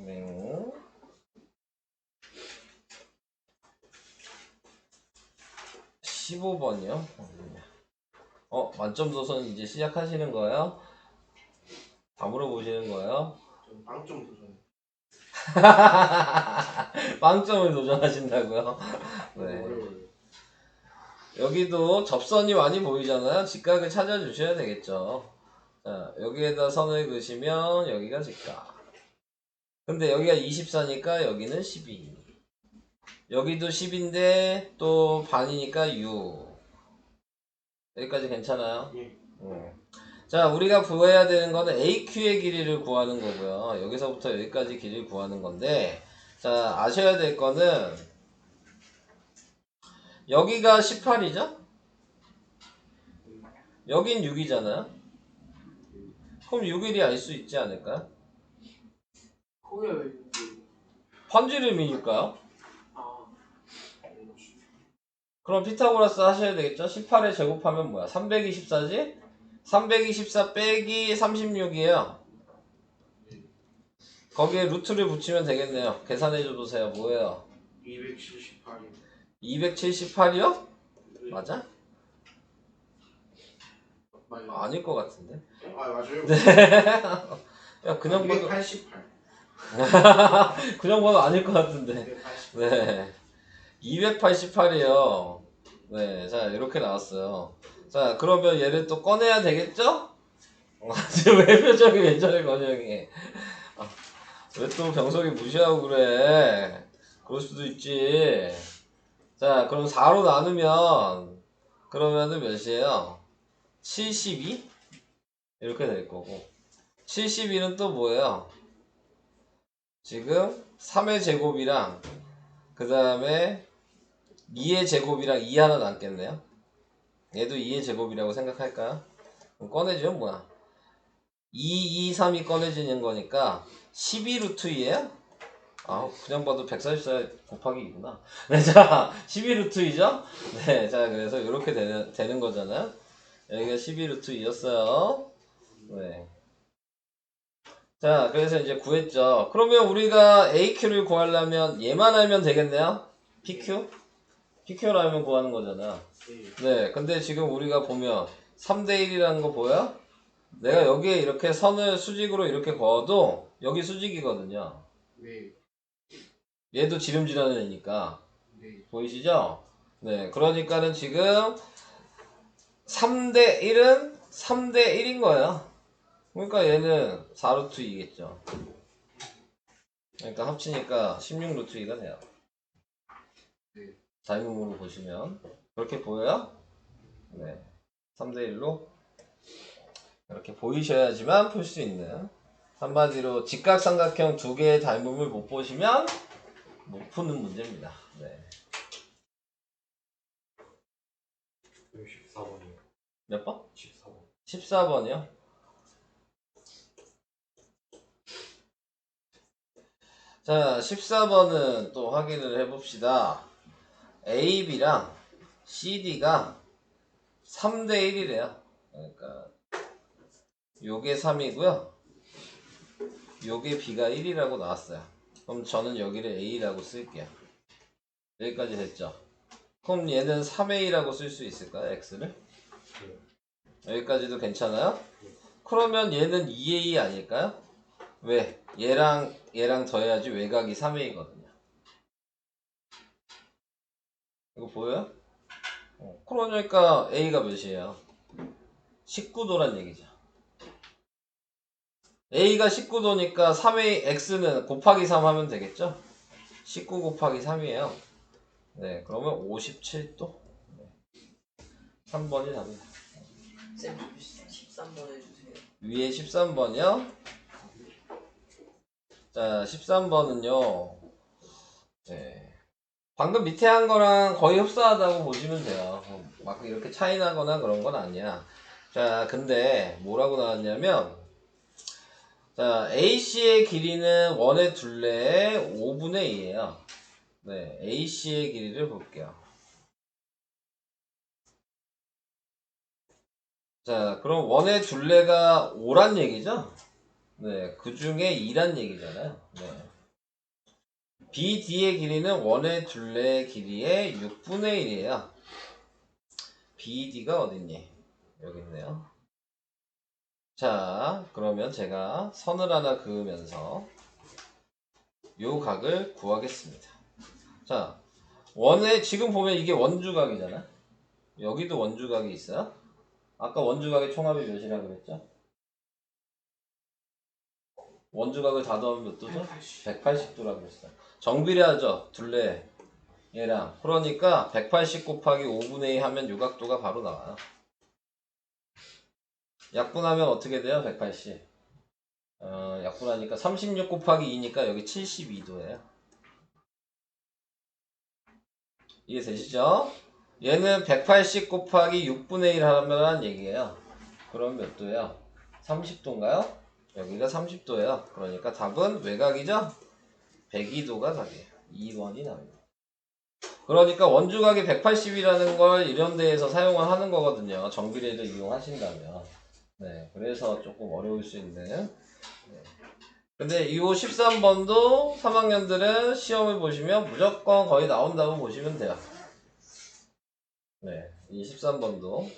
네. 15번이요? 만점 도선 이제 시작하시는 거예요? 다 물어보시는 거예요? 좀 빵점 도전. 빵점을 도전하신다고요? 네. 어려워요. 여기도 접선이 많이 보이잖아요. 직각을 찾아주셔야 되겠죠. 자, 여기에다 선을 그으시면 여기가 직각. 근데 여기가 24니까 여기는 12. 여기도 10인데 또 반이니까 6. 여기까지 괜찮아요? 예. 자, 우리가 구해야 되는 거는 AQ의 길이를 구하는 거고요. 여기서부터 여기까지 길이를 구하는 건데, 자, 아셔야 될 거는 여기가 18이죠? 여긴 6이잖아요? 그럼 6일이 알 수 있지 않을까요? 거기가 왜 있는지. 반지름이니까요. 아, 그럼 피타고라스 하셔야 되겠죠? 18에 제곱하면 뭐야? 324지? 324 빼기 36이에요. 거기에 루트를 붙이면 되겠네요. 계산해줘 보세요. 뭐예요? 278이요. 278이요? 맞아? 맞아요. 아닐 것 같은데. 아 맞아요. 야, 그냥 봐도 288. 그냥 봐도 아닐 것 같은데. 288. 네. 288이요. 네. 자, 이렇게 나왔어요. 자, 그러면 얘를 또 꺼내야 되겠죠? 지금 왜 표정이 왜 저래, 건영이. 왜 또 병석이 무시하고 그래? 그럴 수도 있지. 자, 그럼 4로 나누면, 그러면은 몇이에요? 72? 이렇게 될 거고. 72는 또 뭐예요? 지금 3의 제곱이랑, 그 다음에 2의 제곱이랑 2 하나 남겠네요. 얘도 2의 제곱이라고 생각할까요? 그럼 꺼내주면 뭐야? 2, 3이 꺼내지는 거니까 12루트 2예요? 아, 그냥 봐도 144 곱하기 2구나. 네, 자, 12루트 2죠? 네, 자, 그래서 이렇게 되는 거잖아요. 여기가 12루트 2였어요. 네. 자, 그래서 이제 구했죠. 그러면 우리가 AQ를 구하려면 얘만 알면 되겠네요? PQ? PQ를 알면 구하는 거잖아. 네, 근데 지금 우리가 보면 3대 1이라는 거 보여? 내가 여기에 이렇게 선을 수직으로 이렇게 그어도 여기 수직이거든요. 네. 얘도 지름지라는 애니까. 네. 보이시죠? 네, 그러니까는 지금 3대 1은 3대 1인 거예요. 그러니까 얘는 4루트 2겠죠. 그러니까 합치니까 16루트 2가 돼요. 자유문으로 보시면 그렇게 보여요? 네, 3대 1로 이렇게 보이셔야지만 풀 수 있는, 한마디로 직각삼각형 두 개의 닮음을 못 보시면 못 푸는 문제입니다. 네. 14번이요. 몇 번? 14번. 14번이요? 자, 14번은 또 확인을 해봅시다. AB랑 CD가 3대 1이래요. 그러니까 요게 3이고요. 요게 B가 1이라고 나왔어요. 그럼 저는 여기를 A라고 쓸게요. 여기까지 됐죠? 그럼 얘는 3A라고 쓸 수 있을까요? X를? 여기까지도 괜찮아요? 그러면 얘는 2A 아닐까요? 왜? 얘랑 더해야지 외곽이 3A거든요. 이거 보여요? 그러니까 A가 몇이에요? 19도란 얘기죠. A가 19도니까 3A, X는 곱하기 3 하면 되겠죠? 19 곱하기 3이에요. 네, 그러면 57도. 3번이 답이다. 쌤 13번 해주세요. 위에 13번이요. 자, 13번은요. 네. 방금 밑에 한 거랑 거의 흡사하다고 보시면 돼요. 막 이렇게 차이 나거나 그런 건 아니야. 자, 근데 뭐라고 나왔냐면, 자, AC의 길이는 원의 둘레의 5분의 2예요. 네, AC의 길이를 볼게요. 자, 그럼 원의 둘레가 5란 얘기죠? 네, 그 중에 2란 얘기잖아요. 네. BD의 길이는 원의 둘레의 길이의 6분의 1이에요. BD가 어딨니? 여기 있네요. 자, 그러면 제가 선을 하나 그으면서 요 각을 구하겠습니다. 자, 지금 보면 이게 원주각이잖아. 여기도 원주각이 있어요. 아까 원주각의 총합이 몇이라고 그랬죠? 원주각을 다 더하면 몇 도죠? 180도라고 그랬어요. 정비례하죠, 둘레 얘랑. 그러니까 180 곱하기 5분의 2 하면 요각도가 바로 나와요. 약분하면 어떻게 돼요? 180. 약분하니까 36 곱하기 2니까 여기 72도예요. 이해되시죠? 얘는 180 곱하기 6분의 1 하면 얘기예요. 그럼 몇 도예요? 30도인가요? 여기가 30도예요. 그러니까 답은 외곽이죠? 102도가 답이에요. 2번이 답입니다. 그러니까 원주각이 180이라는 걸 이런 데에서 사용을 하는 거거든요. 정비례를 이용하신다면. 네, 그래서 조금 어려울 수 있는. 네. 근데 이 13번도 3학년들은 시험을 보시면 무조건 거의 나온다고 보시면 돼요. 네, 이 13번도.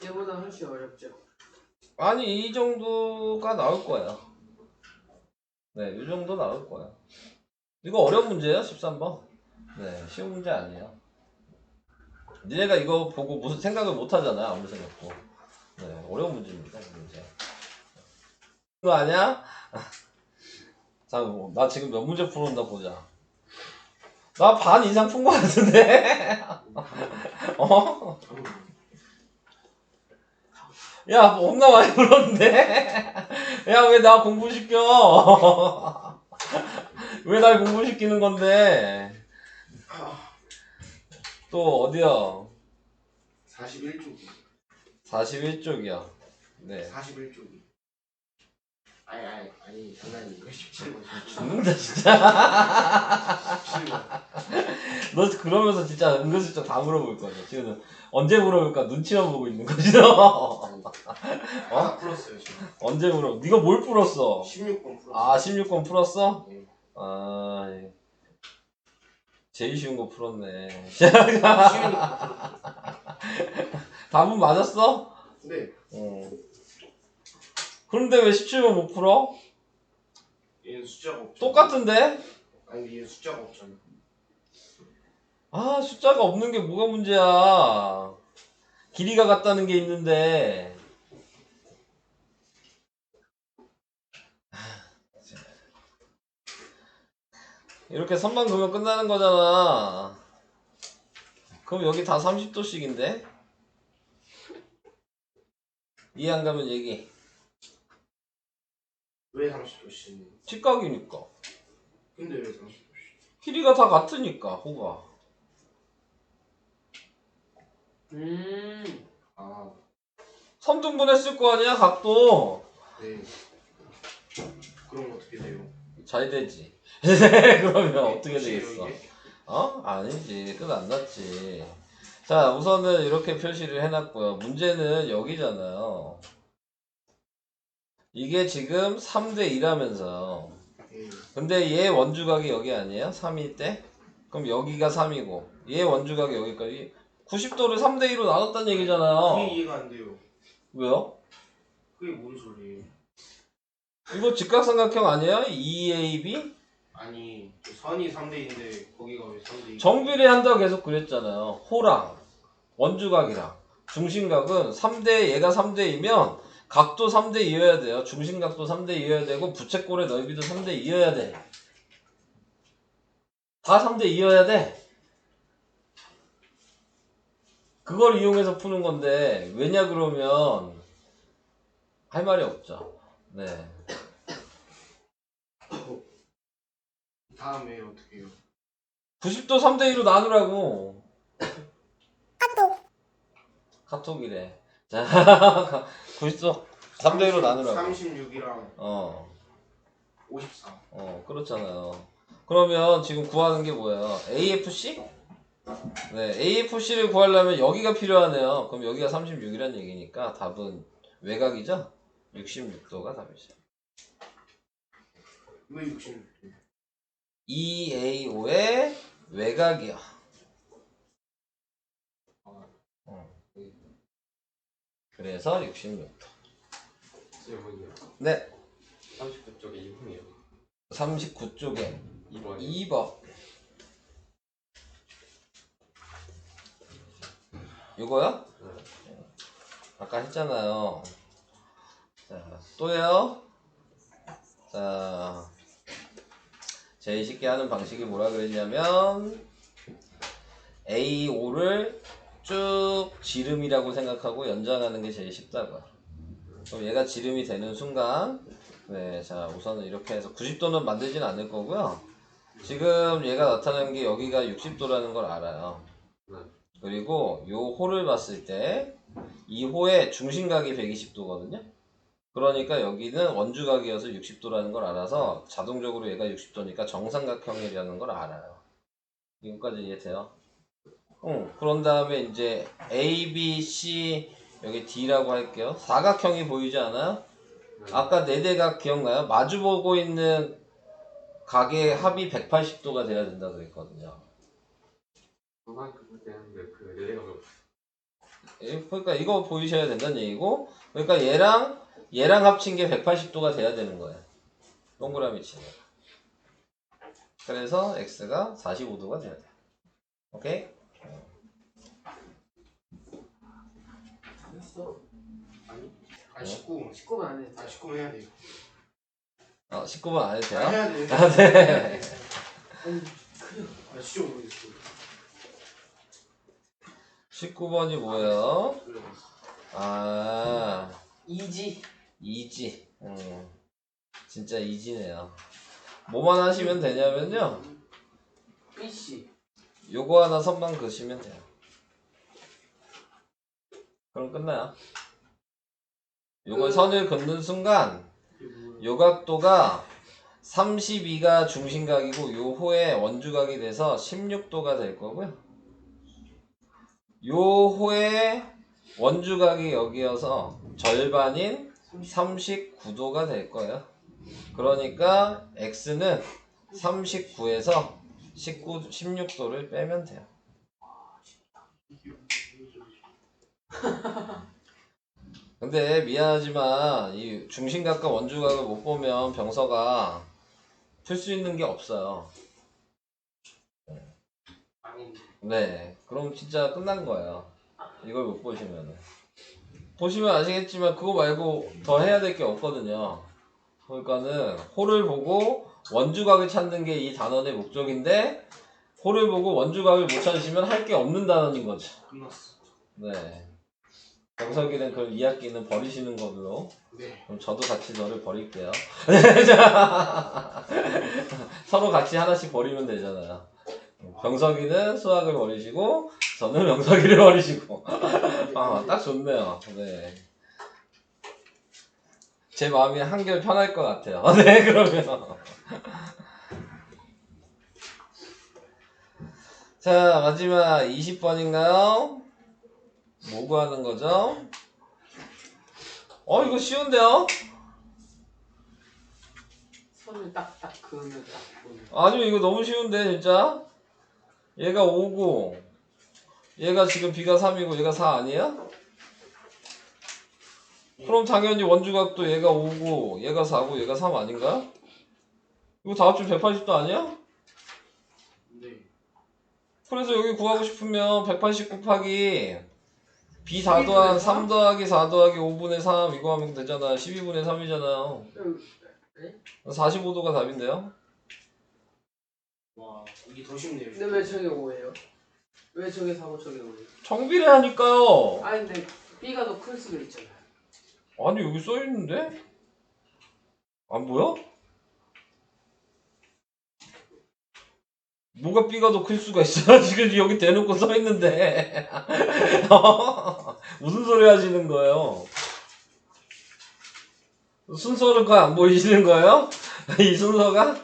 얘보다 훨씬 어렵죠. 아니, 이 정도가 나올 거예요. 네, 이 정도 나올 거예요. 이거 어려운 문제예요, 13번. 네, 쉬운 문제 아니에요. 니네가 이거 보고 무슨 생각을 못 하잖아요, 아무 생각 없고. 네, 어려운 문제입니다, 이 문제. 그거 아니야? 자, 나 지금 몇 문제 풀었나 보자. 나 반 이상 푼 거 같은데? 어? 야, 뭐 겁나 많이 풀었는데? 야, 왜 나 공부시켜? 왜 날 공부시키는 건데? 또 어디야? 41쪽이. 41쪽이야. 네. 41쪽이. 아니 장난이고 17번. 죽는다, 진짜. 17번. 너 그러면서 진짜 은근슬쩍 다 물어볼 거야. 지금 언제 물어볼까 눈치만 보고 있는 거지, 너. 다 풀었어요 지금. 언제 물어? 네가 뭘 풀었어? 16번 풀었어요. 아, 16권 풀었어? 네. 아, 제일 쉬운 거 풀었네. 쉬우니까. 답은 맞았어? 네. 그런데 왜 17번 못 풀어? 얘는 숫자가 없죠. 똑같은데? 아니 얘는 숫자가 없잖아. 아, 숫자가 없는 게 뭐가 문제야. 길이가 같다는 게 있는데. 이렇게 선만 그으면 끝나는 거잖아. 그럼 여기 다 30도씩인데? 이해 안 가면 얘기. 왜 30도씩? 직각이니까. 근데 왜 30도씩? 길이가 다 같으니까, 호가. 아, 3등분 했을 거 아니야, 각도. 네. 그럼 어떻게 돼요? 잘 되지. 그러면 어떻게 혹시 되겠어? 이게? 어? 아니지. 끝 안 났지. 자, 우선은 이렇게 표시를 해놨고요. 문제는 여기잖아요. 이게 지금 3대 2라면서요. 예. 근데 얘 원주각이 여기 아니에요? 3일 때? 그럼 여기가 3이고 얘 원주각이 여기까지 90도를 3대 2로 나눴다는 그게 얘기잖아요. 이해가 안 돼요. 왜요? 그게 뭔 소리예요? 이거 직각삼각형 아니에요? 2AB? 아니, 그 선이 3대인데 거기가 왜 3대2? 정비례 한다고 계속 그랬잖아요. 호랑 원주각이랑 중심각은 3대 얘가 3대이면 각도 3대 2여야 돼요. 중심각도 3대 2여야 되고 부채꼴의 넓이도 3대 2여야 돼. 다 3대 2여야 돼. 그걸 이용해서 푸는 건데 왜냐 그러면 할 말이 없죠. 네. 다음에 어떻게 해요? 90도 3대 2로 나누라고. 카톡이래. 자, 90도 3대 2로 나누라고. 36이랑 어, 54. 그렇잖아요. 그러면 지금 구하는 게 뭐예요? AFC? 네, AFC를 구하려면 여기가 필요하네요. 그럼 여기가 36이란 얘기니까 답은 외곽이죠? 66도가 답이죠. 왜 66? 2A5의 외곽이요. 그래서 66도. 질문이요. 네, 39쪽에 2분이요. 39쪽에 2번. 2번. 이거요? 아까 했잖아요. 자, 또요. 자, 제일 쉽게 하는 방식이 뭐라 그랬냐면 A5를 쭉 지름이라고 생각하고 연장하는 게 제일 쉽다고요. 그럼 얘가 지름이 되는 순간 네, 자 우선은 이렇게 해서 90도는 만들진 않을 거고요. 지금 얘가 나타나는 게 여기가 60도라는 걸 알아요. 그리고 요 호를 봤을 때 이 호의 중심각이 120도거든요. 그러니까 여기는 원주각이어서 60도라는 걸 알아서 자동적으로 얘가 60도니까 정삼각형이라는 걸 알아요. 이거까지 이해돼요? 그런 다음에 이제 A, B, C 여기 D라고 할게요. 사각형이 보이지 않아요? 아까 네대각 기억나요? 마주보고 있는 각의 합이 180도가 돼야 된다 그랬거든요. 그만 그거 되는데 그 내려가 그러니까 이거 보이셔야 된다는 얘기고, 그러니까 얘랑 합친 게 180도가 돼야 되는 거예요. 동그라미 치면. 그래서 x가 45도가 돼야 돼. 오케이? 했어. 아니 19. 19분 안 해. 19 해야 돼요. 19번 안 해도 돼요? 해야 돼. 아, 네. 진짜 모르겠어. 19번이 뭐예요? 아, 이지. 이지. 진짜 이지네요. 뭐만 하시면 되냐면요. BC. 요거 하나 선만 그시면 돼요. 그럼 끝나요. 요걸 선을 긋는 순간 요 각도가 32가 중심각이고 요 호의 원주각이 돼서 16도가 될 거고요. 요 호의 원주각이 여기여서 절반인 39도가 될 거예요. 그러니까 x는 39에서 16도를 빼면 돼요. 근데 미안하지만 이 중심각과 원주각을 못 보면 병서가 풀 수 있는 게 없어요. 아닌데. 네, 그럼 진짜 끝난 거예요. 이걸 못 보시면은. 보시면 아시겠지만 그거 말고 더 해야 될 게 없거든요. 그러니까는 홀을 보고 원주각을 찾는 게 이 단원의 목적인데 홀을 보고 원주각을 못 찾으시면 할 게 없는 단원인 거죠. 끝났어. 네. 병석이는 그럼 2학기는 버리시는 걸로. 네. 그럼 저도 같이 너를 버릴게요. 서로 같이 하나씩 버리면 되잖아요. 병석이는 수학을 버리시고 저는 명석이를 버리시고. 아, 딱 좋네요. 네. 제 마음이 한결 편할 것 같아요. 네, 그러면. 자, 마지막 20번인가요? 뭐 구하는 거죠? 이거 쉬운데요? 선을 딱딱 그으면 딱 보는. 아니요, 이거 너무 쉬운데, 진짜? 얘가 5고, 얘가 지금 B가 3이고, 얘가 4 아니야? 그럼 당연히 원주각도 얘가 5고, 얘가 4고, 얘가 3 아닌가? 이거 다 합치면 180도 아니야? 네. 그래서 여기 구하고 싶으면 180 곱하기 B 4 더하기 3 더하기 4 더하기 5분의 3 이거 하면 되잖아. 12분의 3이잖아요. 네? 45도가 답인데요? 와 이게 더 쉽네요. 근데 왜 저게 5예요? 왜 저게 4고 저게 5예요? 정비례 하니까요. 아니 근데 B가 더 클 수도 있잖아요. 아니 여기 써있는데? 안 보여? 뭐가 B가 더 클 수가 있어? 지금 여기 대놓고 써있는데 무슨 소리 하시는 거예요? 순서가 안 보이시는 거예요? 이 순서가?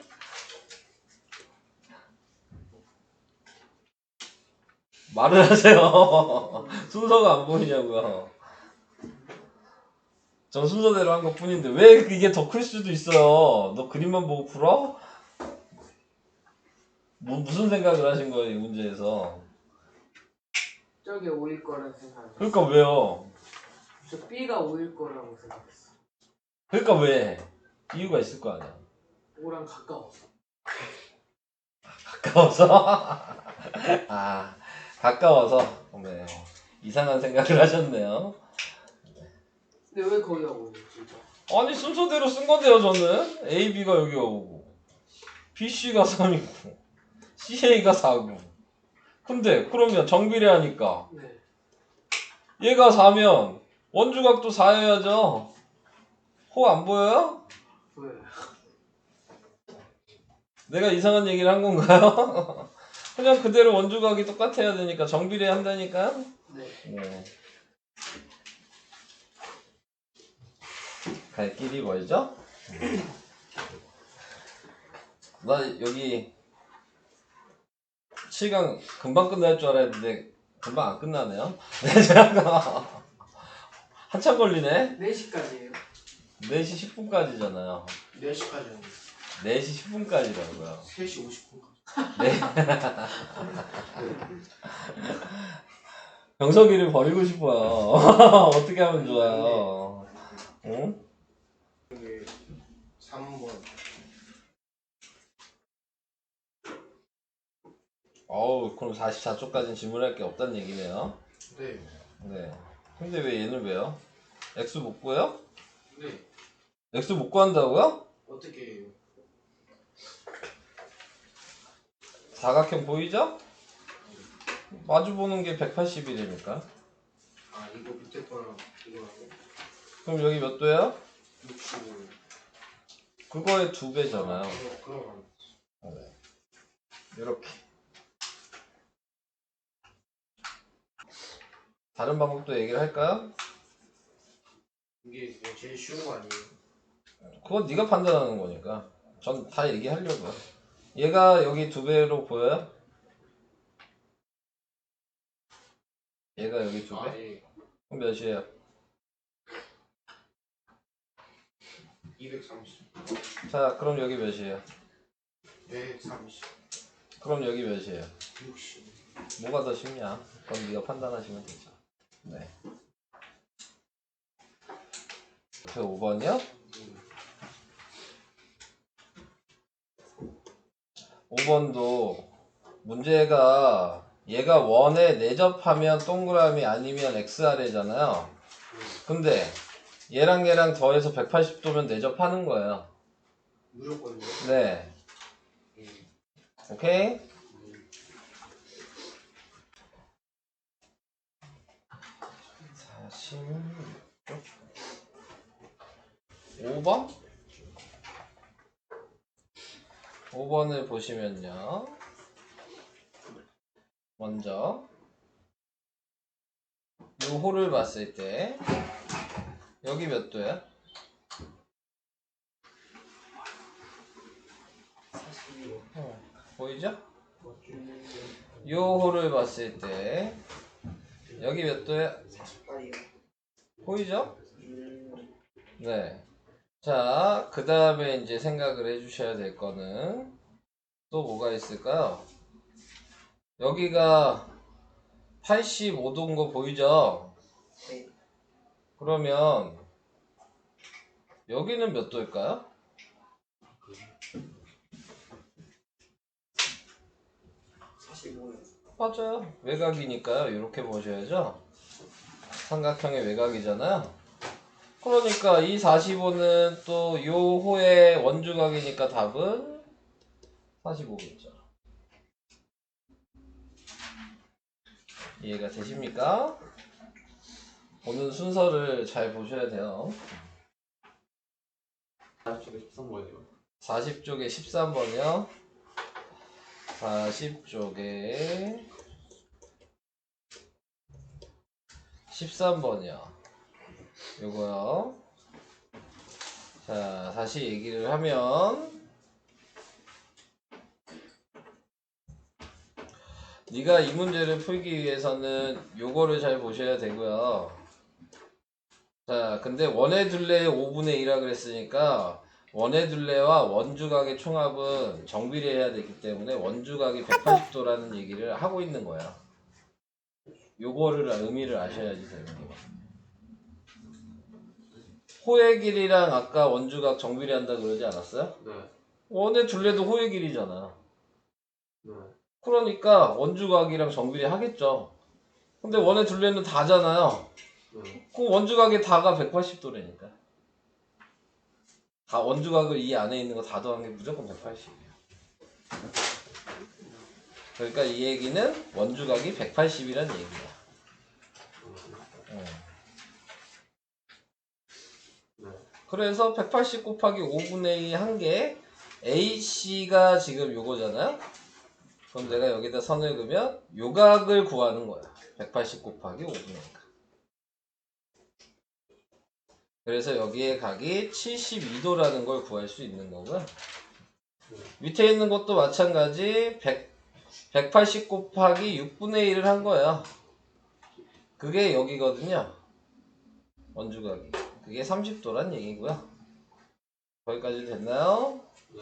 말을 하세요. 순서가 안 보이냐고요. 전 순서대로 한 것 뿐인데 왜 이게 더 클 수도 있어요? 너 그림만 보고 풀어? 무슨 생각을 하신 거예요, 이 문제에서? 저게 5일 거라 생각했어. 그러니까 왜요? 저 B가 5일 거라고 생각했어. 그러니까 왜? 이유가 있을 거 아니야. 5랑 가까워서. 가까워서? 아, 가까워서? 네. 이상한 생각을 하셨네요. 근데 왜 거기가 5예요 진짜? 아니, 순서대로 쓴 건데요, 저는. A, B가 여기가 오고, B, C가 3이고, C, A가 4고. 근데, 그러면 정비례 하니까, 네. 얘가 4면, 원주각도 4여야죠. 호 안 보여요? 왜? 내가 이상한 얘기를 한 건가요? 그냥 그대로 원주각이 똑같아야 되니까 정비례 한다니까. 네. 네. 갈 길이 멀죠? 나 여기 7강 금방 끝날 줄 알았는데 금방 안 끝나네요. 네, 잠깐 한참 걸리네. 4시까지예요. 4시 10분까지잖아요. 4시까지 하는데 4시 10분까지라고요. 3시 50분까지. 네. 병석이를 버리고 싶어요. 어떻게 하면 좋아요? 응? 이게 3번. 어우, 그럼 44초까지는 질문할 게 없다는 얘기네요. 네. 네. 근데 왜 얘는 왜요? X 못 구해요? 네. X 못 구한다고요? 어떻게 해요? 사각형 보이죠? 마주 보는 게 180이니까. 아 이거 밑에 거랑 이거하고 그럼 여기 몇 도예요? 65. 그거의 2배잖아요. 그럼 이렇게. 다른 방법도 얘기를 할까요? 이게 그냥 제일 쉬운 거 아니에요? 그건 네가 판단하는 거니까. 전 다 얘기하려고요. 얘가 여기 2배로 보여요? 얘가 여기 2배? 아 예. 그럼 몇이에요? 230. 자, 그럼 여기 몇이에요? 130. 그럼 여기 몇이에요? 60. 뭐가 더 쉽냐? 그건 네가 판단하시면 되죠. 네. 그 5번이요? 5번도 문제가 얘가 원에 내접하면 동그라미 아니면 XR이잖아요. 근데 얘랑 얘랑 더해서 180도면 내접하는 거예요. 무조건요. 네. 오케이? 사실 5번? 5번을 보시면요. 먼저 이 홀을 봤을 때 여기 몇 도야? 42. 보이죠? 이 홀을 봤을 때 여기 몇 도야? 48이요. 보이죠? 네. 자, 그 다음에 이제 생각을 해주셔야 될 거는 또 뭐가 있을까요? 여기가 85도인 거 보이죠? 네. 그러면 여기는 몇 도일까요? 45요. 맞아요. 외곽이니까요. 이렇게 보셔야죠. 삼각형의 외곽이잖아요. 그러니까 이 45는 또 요 호의 원주각이니까 답은 45겠죠. 이해가 되십니까? 보는 순서를 잘 보셔야 돼요. 40쪽에 13번이요. 40쪽에 13번이요. 40쪽에 13번이요. 요거요. 자, 다시 얘기를 하면 네가 이 문제를 풀기 위해서는 요거를 잘 보셔야 되고요. 자, 근데 원의 둘레의 5분의 1이라 그랬으니까 원의 둘레와 원주각의 총합은 정비례해야 되기 때문에 원주각이 180도라는 얘기를 하고 있는 거야. 요거를 의미를 아셔야지 되는 거야. 호의 길이랑 아까 원주각 정비례한다 그러지 않았어요? 네. 원의 둘레도 호의 길이잖아. 네. 그러니까 원주각이랑 정비례 하겠죠. 근데 원의 둘레는 다잖아요. 네. 그 원주각의 다가 180도라니까. 다 원주각을 이 안에 있는 거 다 더한 게 무조건 180이에요. 그러니까 이 얘기는 원주각이 180이란 얘기야. 네. 그래서 180 곱하기 5분의 2 한 게 AC가 지금 요거잖아요. 그럼 내가 여기다 선을 그으면 요각을 구하는 거야. 180 곱하기 5분의 2가. 그래서 여기에 각이 72도라는 걸 구할 수 있는 거고요. 밑에 있는 것도 마찬가지 180 곱하기 6분의 1을 한 거예요. 그게 여기거든요. 원주각이. 그게 30도란 얘기고요. 거기까지 됐나요? 네.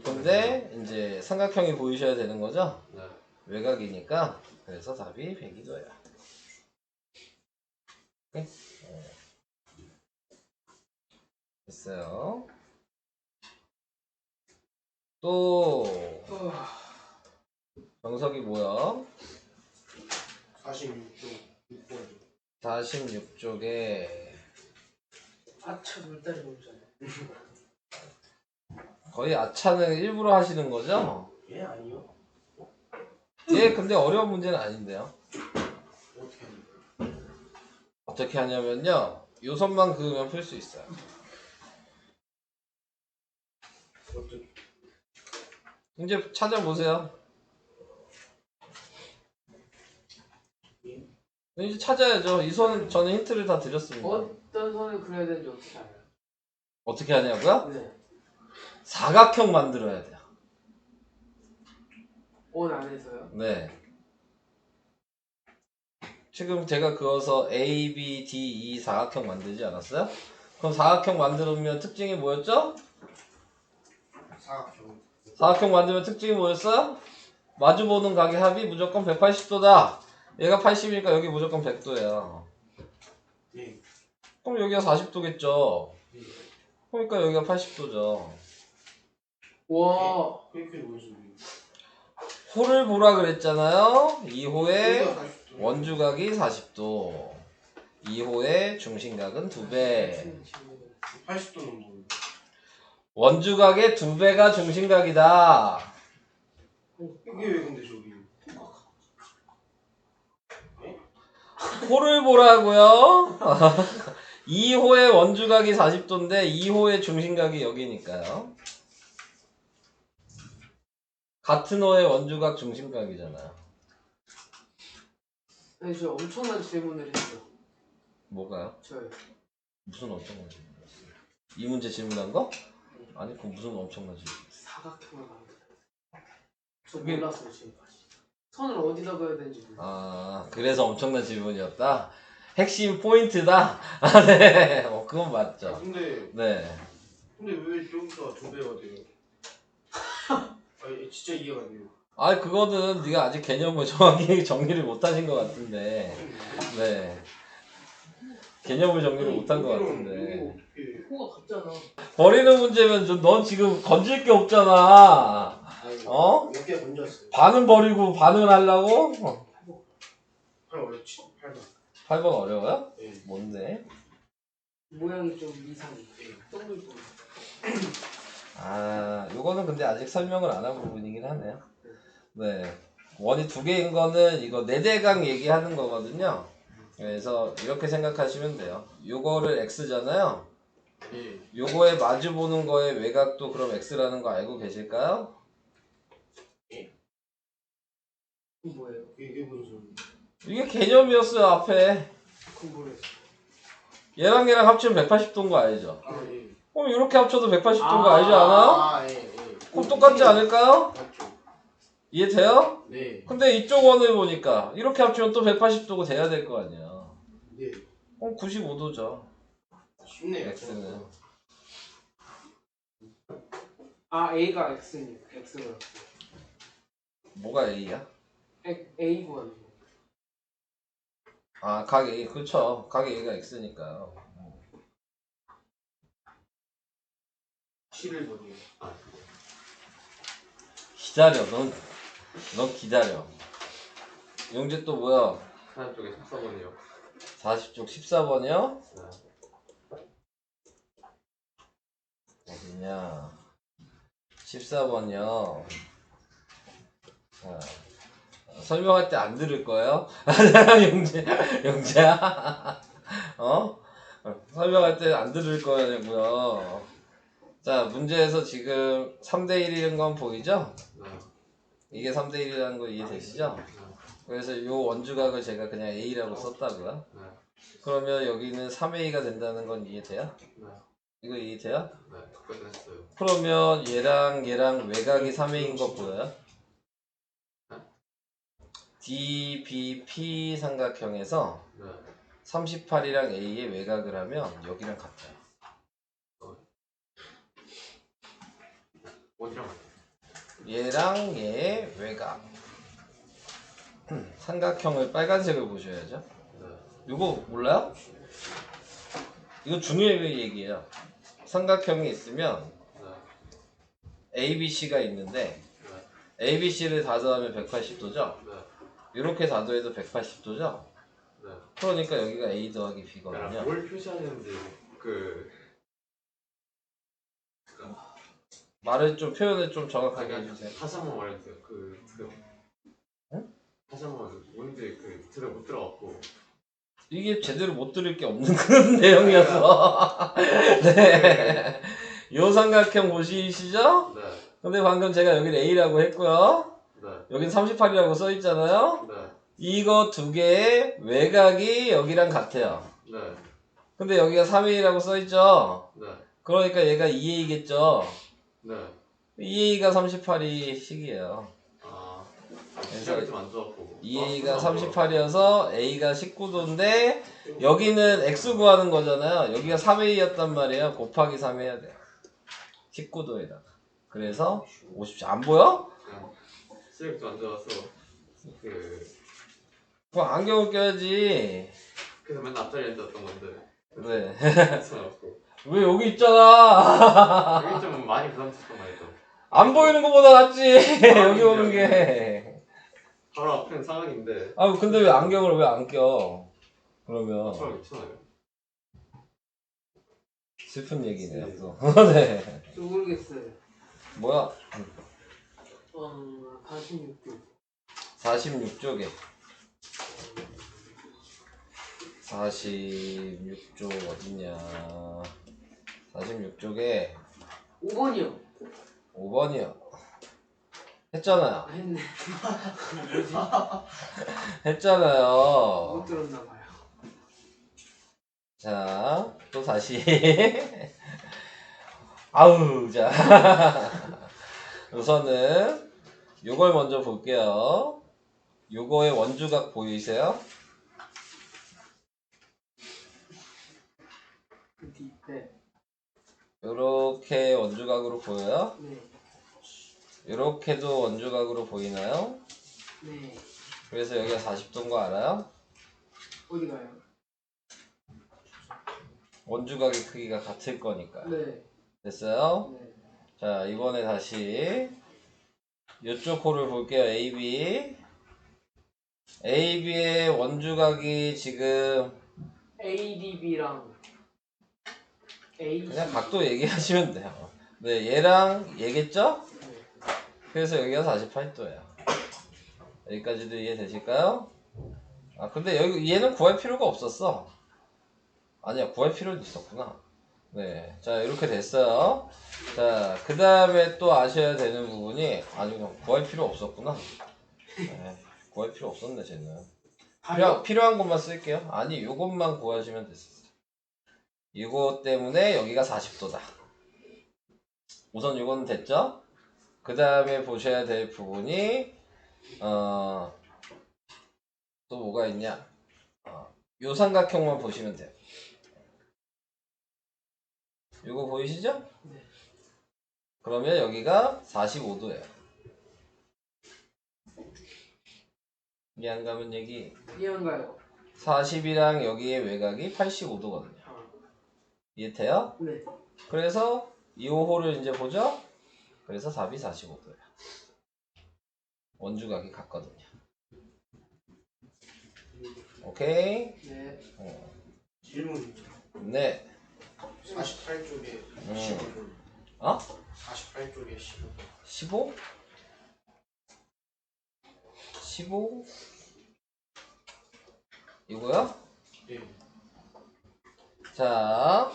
근데 이제 삼각형이 보이셔야 되는 거죠? 네. 외곽이니까. 그래서 답이 102도예요. 오케이? 됐어요. 또 정석이 뭐야? 46쪽 6번. 46쪽에 아차 물다리 보잖아요. 거의 아차는 일부러 하시는 거죠? 예 아니요. 예, 근데 어려운 문제는 아닌데요. 어떻게 합니까? 어떻게 하냐면요. 요 선만 그으면 풀 수 있어요. 어떻게? 이제 찾아보세요. 이제 찾아야죠. 이 선 저는 힌트를 다 드렸습니다. 어떤 선을 그려야 되는지 어떻게 알아요? 어떻게 하냐고요? 네. 사각형 만들어야 돼요. 원 안에서요? 네. 지금 제가 그어서 A, B, D, E 사각형 만들지 않았어요? 그럼 사각형 만들면 특징이 뭐였죠? 사각형. 사각형 만들면 특징이 뭐였어요? 마주보는 각의 합이 무조건 180도다. 얘가 80이니까 여기 무조건 100도예요. 예. 그럼 여기가 40도겠죠. 예. 그러니까 여기가 80도죠. 와. 그게 무슨 소리예요? 호를 보라 그랬잖아요. 2호의 여기가 40도. 원주각이 40도. 2호의 중심각은 2배. 80도는 뭐? 원주각의 2배가 중심각이다. 이게 왜 근데 저기? 호를 보라고요. 2호의 원주각이 40도인데 2호의 중심각이 여기니까요. 같은 호의 원주각 중심각이잖아요. 아니 저 엄청난 질문을 했어. 뭐가요? 저요. 무슨 엄청난 질문이었어요? 이 문제 질문한 거? 아니 그건 무슨 엄청난 질문. 사각형을 만들어. 저 그게- 몰랐어요 지금까지. 선을 어디다 그어야 되는지 몰라. 아 그래서 엄청난 질문이었다? 핵심 포인트다? 아 네. 그건 맞죠. 근데 네. 왜 여기가 2배가 돼요? 아니 진짜 이해가 안 돼요. 아 그거는 네가 아직 개념을 정확히 정리를 못하신 것 같은데. 네. 개념을 정리를 못한 것 같은데. 호가 같잖아. 버리는 문제면 넌 지금 건질 게 없잖아. 어? 몇 개 건졌어요. 반은 버리고 반은 하려고? 8 어렵지. 8번. 8번 어려워요? 네. 뭔데? 모양이 좀 이상해. 동글동글. 아, 요거는 근데 아직 설명을 안 한 부분이긴 하네요. 네. 원이 2개인 거는 이거 4대강 얘기하는 거거든요. 그래서 이렇게 생각하시면 돼요. 요거를 x잖아요. 예. 요거에 마주 보는 거의 외곽도 그럼 x라는 거 알고 계실까요? 그건 뭐예요? 이게 무슨 소리? 이게 개념이었어요, 앞에. 그건 모르겠어. 얘랑 얘랑 합치면 180도인 거 알죠? 아 예. 그럼 이렇게 합쳐도 180도인 거 알지 않아요? 아 예. 예. 그럼 똑같지 않을까요? 맞죠. 이해돼요? 네. 근데 이쪽 원을 보니까 이렇게 합치면 또 180도가 돼야 될 거 아니야. 네. 그럼 95도죠. 쉽네요. x는. 아 A가 X니 X가 뭐가 a야? A 구하는 거. 아, 각 a. 그렇죠. 각 a가 x니까요. 11번이요. 아, 기다려. 넌 기다려. 용재 또 뭐야? 하나 쪽에 14번이요. 40쪽 14번이요? 네. 어디냐? 14번이요. 자, 설명할 때 안 들을 거예요? 용재야? 어? 설명할 때 안 들을 거냐고요. 자, 문제에서 지금 3대1이라는 건 보이죠? 네. 이게 3대1이라는 거 이해되시죠? 그래서 요 원주각을 제가 그냥 A라고 썼다고요. 네. 그러면 여기는 3A가 된다는 건 이해돼요? 네. 이거 이해돼요? 네. 끝냈어요. 그러면 얘랑 외곽이 3A인 거 보여요? DBP 삼각형에서 네. 38이랑 A의 외곽을 하면 여기랑 같아요. 어디랑 같아요? 얘랑 얘의 외곽. 삼각형을 빨간색을 보셔야죠. 네. 이거 몰라요? 이거 중요한 얘기예요. 삼각형이 있으면 네. ABC가 있는데 네. ABC를 다 더하면 180도죠? 네. 이렇게 다 더해도 180도죠? 네. 그러니까 여기가 A 더하기 그러니까 B거든요. 뭘 표시하는지 말을 좀 표현을 좀 정확하게 해주세요. 다시 한번 말해주세요. 응? 다시 한번 뭔지 들어 못 들어갔고. 이게 제대로 못 들을 게 없는 그런 내용이어서 네. 요 삼각형 보시시죠? 네. 근데 방금 제가 여기를 A라고 했고요. 네. 여긴 38이라고 써 있잖아요. 네. 이거 두 개의 외곽이 여기랑 같아요. 네. 근데 여기가 3A라고 써 있죠. 네. 그러니까 얘가 2A겠죠. 네. 2A가 38이 식이에요. 아. 그래서 시작이 좀 안 좋았고. 2A가 38이어서 A가 19도인데 여기는 X 구하는 거잖아요. 여기가 3A였단 말이에요. 곱하기 3 해야 돼요. 19도에다가. 그래서 50. 안 보여? 시작이 좀 안 좋아서 그럼 안경을 껴야지. 그래서 맨날 앞자리 앉았던 건데. 네. 그래서 왜 여기 있잖아. 여기 좀 많이 부담스럽단 말이죠. 안 보이는 것보다 낫지. 여기 오는 게. 바로 앞에는 사랑인데. 아 근데 왜 안경을 왜 안 껴? 그러면 사랑 있잖아요. 슬픈 얘기네요. 또. 네. 또 모르겠어요. 뭐야? 46쪽. 46쪽에. 46쪽 어딨냐? 46쪽에 5번이요. 5번이요. 했잖아요. 했네. 했잖아요. 못 들었나 봐요. 자, 또 다시. 아우, 자. 우선은 요걸 먼저 볼게요. 요거의 원주각 보이세요? 그 뒤에. 요렇게 원주각으로 보여요? 네. 요렇게도 원주각으로 보이나요? 네. 그래서 여기가 40도인 거 알아요? 어디 가요? 원주각의 크기가 같을 거니까. 네. 됐어요? 네. 자, 이번에 다시 이쪽 코를 볼게요. AB. AB의 원주각이 지금 ADB랑 AC. 그냥 각도 얘기하시면 돼요. 네, 얘랑 얘겠죠? 네. 그래서 여기가 48도예요. 여기까지도 이해되실까요? 아, 근데 여기 얘는 구할 필요가 없었어. 아니야, 구할 필요는 있었구나. 네, 자 이렇게 됐어요. 자, 그 다음에 또 아셔야 되는 부분이 아니 구할 필요 없었구나. 네, 구할 필요 없었네 쟤는. 필요한 것만 쓸게요. 아니 요것만 구하시면 됐어요. 이거 때문에 여기가 40도다. 우선 요거는 됐죠? 그 다음에 보셔야 될 부분이 또 뭐가 있냐? 요 삼각형만 보시면 돼요. 요거 보이시죠? 네. 그러면 여기가 45도예요. 이해 안 가면 얘기. 이해한가요? 40이랑 여기의 외곽이 85도거든요. 이해돼요? 네. 그래서 이 호를 이제 보죠? 그래서 답이 45도예요. 원주각이 같거든요. 오케이? 네. 질문. 네. 48쪽에 15분. 어? 48쪽에 15분. 15? 15? 이거요? 네. 자,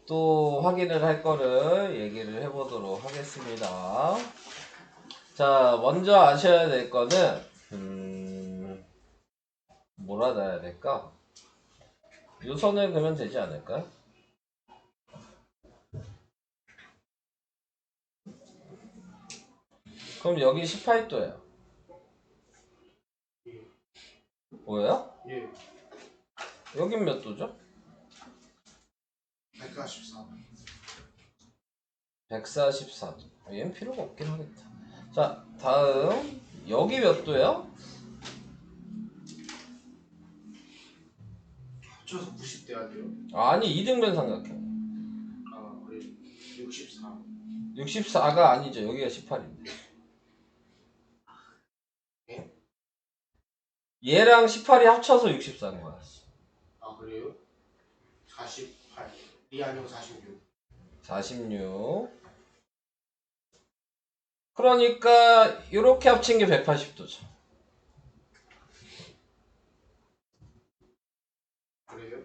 또 확인을 할 거를 얘기를 해보도록 하겠습니다. 자, 먼저 아셔야 될 거는, 뭐라 놔야 될까? 요 선을 그면 되지 않을까요? 그럼 여기 18도예요. 보여요? 예. 여긴 몇 도죠? 144분. 144도. 얘는 필요가 없긴 하겠다. 자, 다음 여기 몇 도예요? 합쳐서 90대야 돼요? 아니, 이등변 삼각형. 아, 그래. 64. 64가 아니죠. 여기가 18인데. 예? 얘랑 18이 합쳐서 64인 거야. 아, 그래요? 48. 이 아니고 46. 46. 그러니까 이렇게 합친 게 180도죠. 그래요?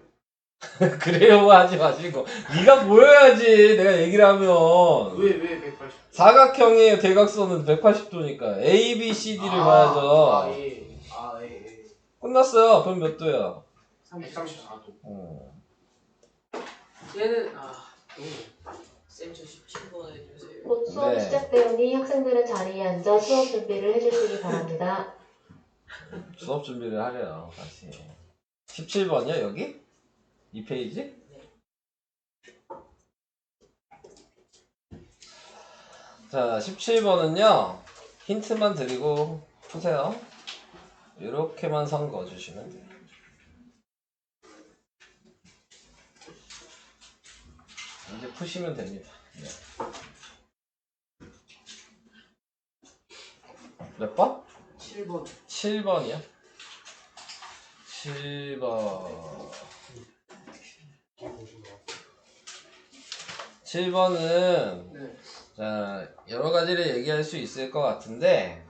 그래요 하지 마시고 네가 보여야지 내가 얘기를 하면. 왜 180? 사각형의 대각선은 180도니까 A, B, C, D를 봐야죠. 아, 예. 아, 예, 예. 끝났어요. 그럼 몇 도야? 134도. 얘는 쌤저 17번 해주세요. 곧 수업 네. 시작되오니 학생들은 자리에 앉아 수업 준비를 해주시기 바랍니다. 수업 준비를 하래요. 다시 17번이요 여기? 이 페이지? 자 17번은요 힌트만 드리고 푸세요. 이렇게만 선 그어주시면 돼요. 이제 푸시면 됩니다. 네. 몇 번? 7번. 7번이요? 7번. 7번은 네. 자, 여러 가지를 얘기할 수 있을 것 같은데,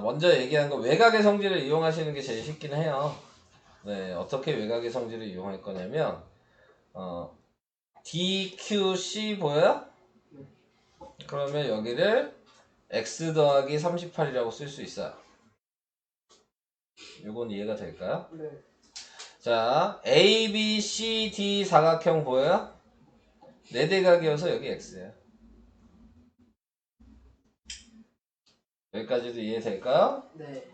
먼저 얘기한 거 외곽의 성질을 이용하시는 게 제일 쉽긴 해요. 네, 어떻게 외곽의 성질을 이용할 거냐면, DQC 보여요? 그러면 여기를 x 더하기 38이라고 쓸 수 있어요. 이건 이해가 될까요? 네. 자, A, B, C, D 사각형 보여요? 4대각이어서 여기 x예요. 여기까지도 이해될까요? 네.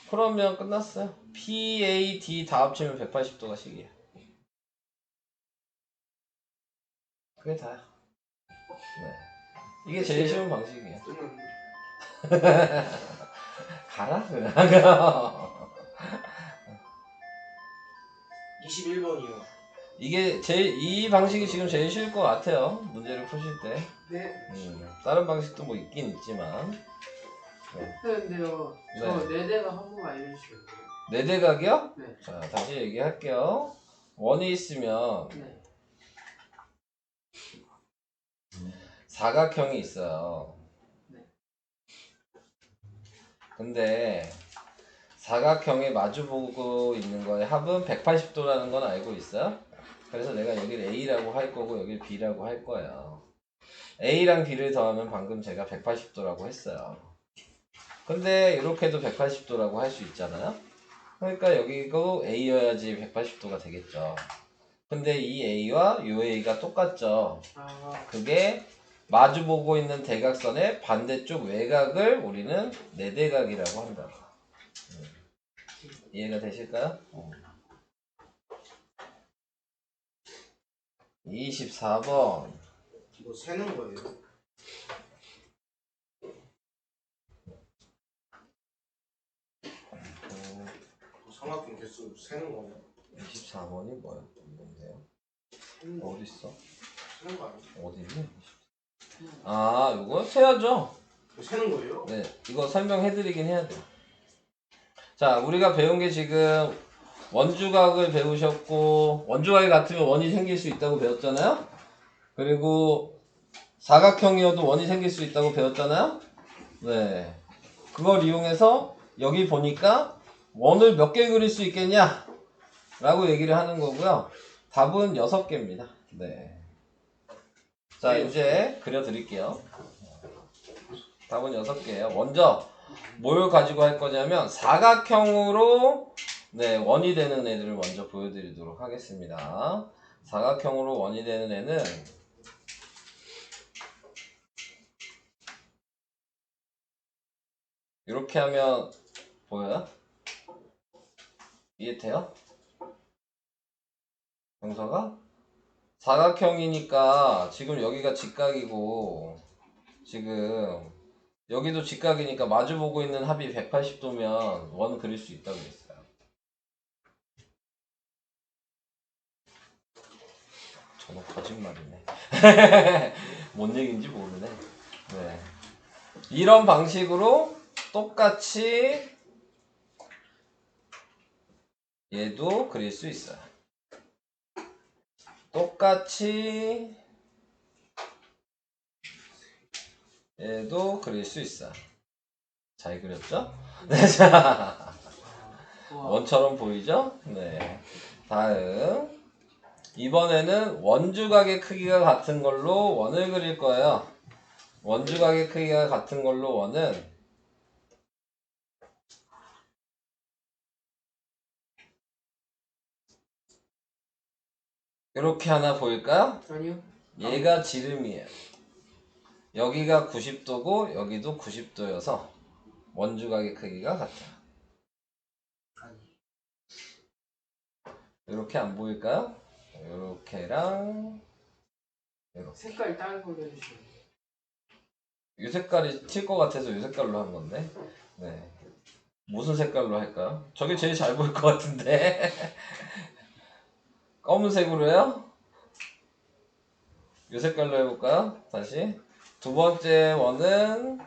그러면 끝났어요. P, A, D 다 합치면 180도가 식이에요. 그게 다야. 네. 이게 제일 쉬운 방식이에요. 끝났네. 가라 그냥. 21번이요. 이 방식이 지금 제일 쉬울 것 같아요. 문제를 푸실 때. 네. 다른 방식도 뭐 있긴 있지만. 근데요. 저 네. 4대가 한 번만 알려주시면 돼요. 4대각이요? 네. 자, 다시 얘기할게요. 원이 있으면 네. 사각형이 있어요. 네. 근데 사각형에 마주보고 있는 거의 합은 180도라는 건 알고 있어요? 그래서 내가 여기를 A라고 할 거고 여기를 B라고 할 거예요. A랑 B를 더하면 방금 제가 180도라고 했어요. 근데 이렇게도 180도라고 할 수 있잖아요? 그러니까 여기도 A여야지 180도가 되겠죠. 근데 이 A와 이 A가 똑같죠. 그게 마주보고 있는 대각선의 반대쪽 외곽을 우리는 4대각이라고 한다. 이해가 되실까요? 24번. 이거 세는 거예요. 삼각형 개수 세는 거예요. 24번이 뭐야? 뭔데요? 세는 거. 어딨어? 세는 거 아니에요? 어디 있니? 아, 이거 세야죠. 이거 세는 거예요? 네, 이거 설명해드리긴 해야 돼요. 자, 우리가 배운 게 지금 원주각을 배우셨고, 원주각이 같으면 원이 생길 수 있다고 배웠잖아요? 그리고 사각형이어도 원이 생길 수 있다고 배웠잖아요? 네. 그걸 이용해서 여기 보니까 원을 몇 개 그릴 수 있겠냐? 라고 얘기를 하는 거고요. 답은 6개입니다. 네. 자, 이제 그려드릴게요. 답은 6개예요. 먼저 뭘 가지고 할 거냐면 사각형으로 원이 되는 애들을 먼저 보여드리도록 하겠습니다. 사각형으로 원이 되는 애는 이렇게 하면 보여요? 이해돼요? 정서가? 사각형이니까 지금 여기가 직각이고 지금 여기도 직각이니까 마주보고 있는 합이 180도면 원 그릴 수 있다고 했어요. 저는 거짓말이네. 뭔 얘기인지 모르네. 네. 이런 방식으로 똑같이 얘도 그릴 수 있어요. 똑같이 얘도 그릴 수 있어요. 잘 그렸죠? 네, 자, 원처럼 보이죠? 네. 다음. 이번에는 원주각의 크기가 같은 걸로 원을 그릴 거예요. 원주각의 크기가 같은 걸로 원은 이렇게 하나 보일까요? 아니요. 얘가 지름이에요. 여기가 90도고 여기도 90도여서 원주각의 크기가 같아요. 이렇게 안 보일까요? 이렇게랑 이렇게. 색깔 다른 걸로 해주시면 돼요. 이 색깔이 튈 것 같아서 이 색깔로 한 건데. 네. 무슨 색깔로 할까요? 저게 제일 잘 보일 것 같은데. 검은색으로 해요? 이 색깔로 해볼까요? 다시. 두 번째 원은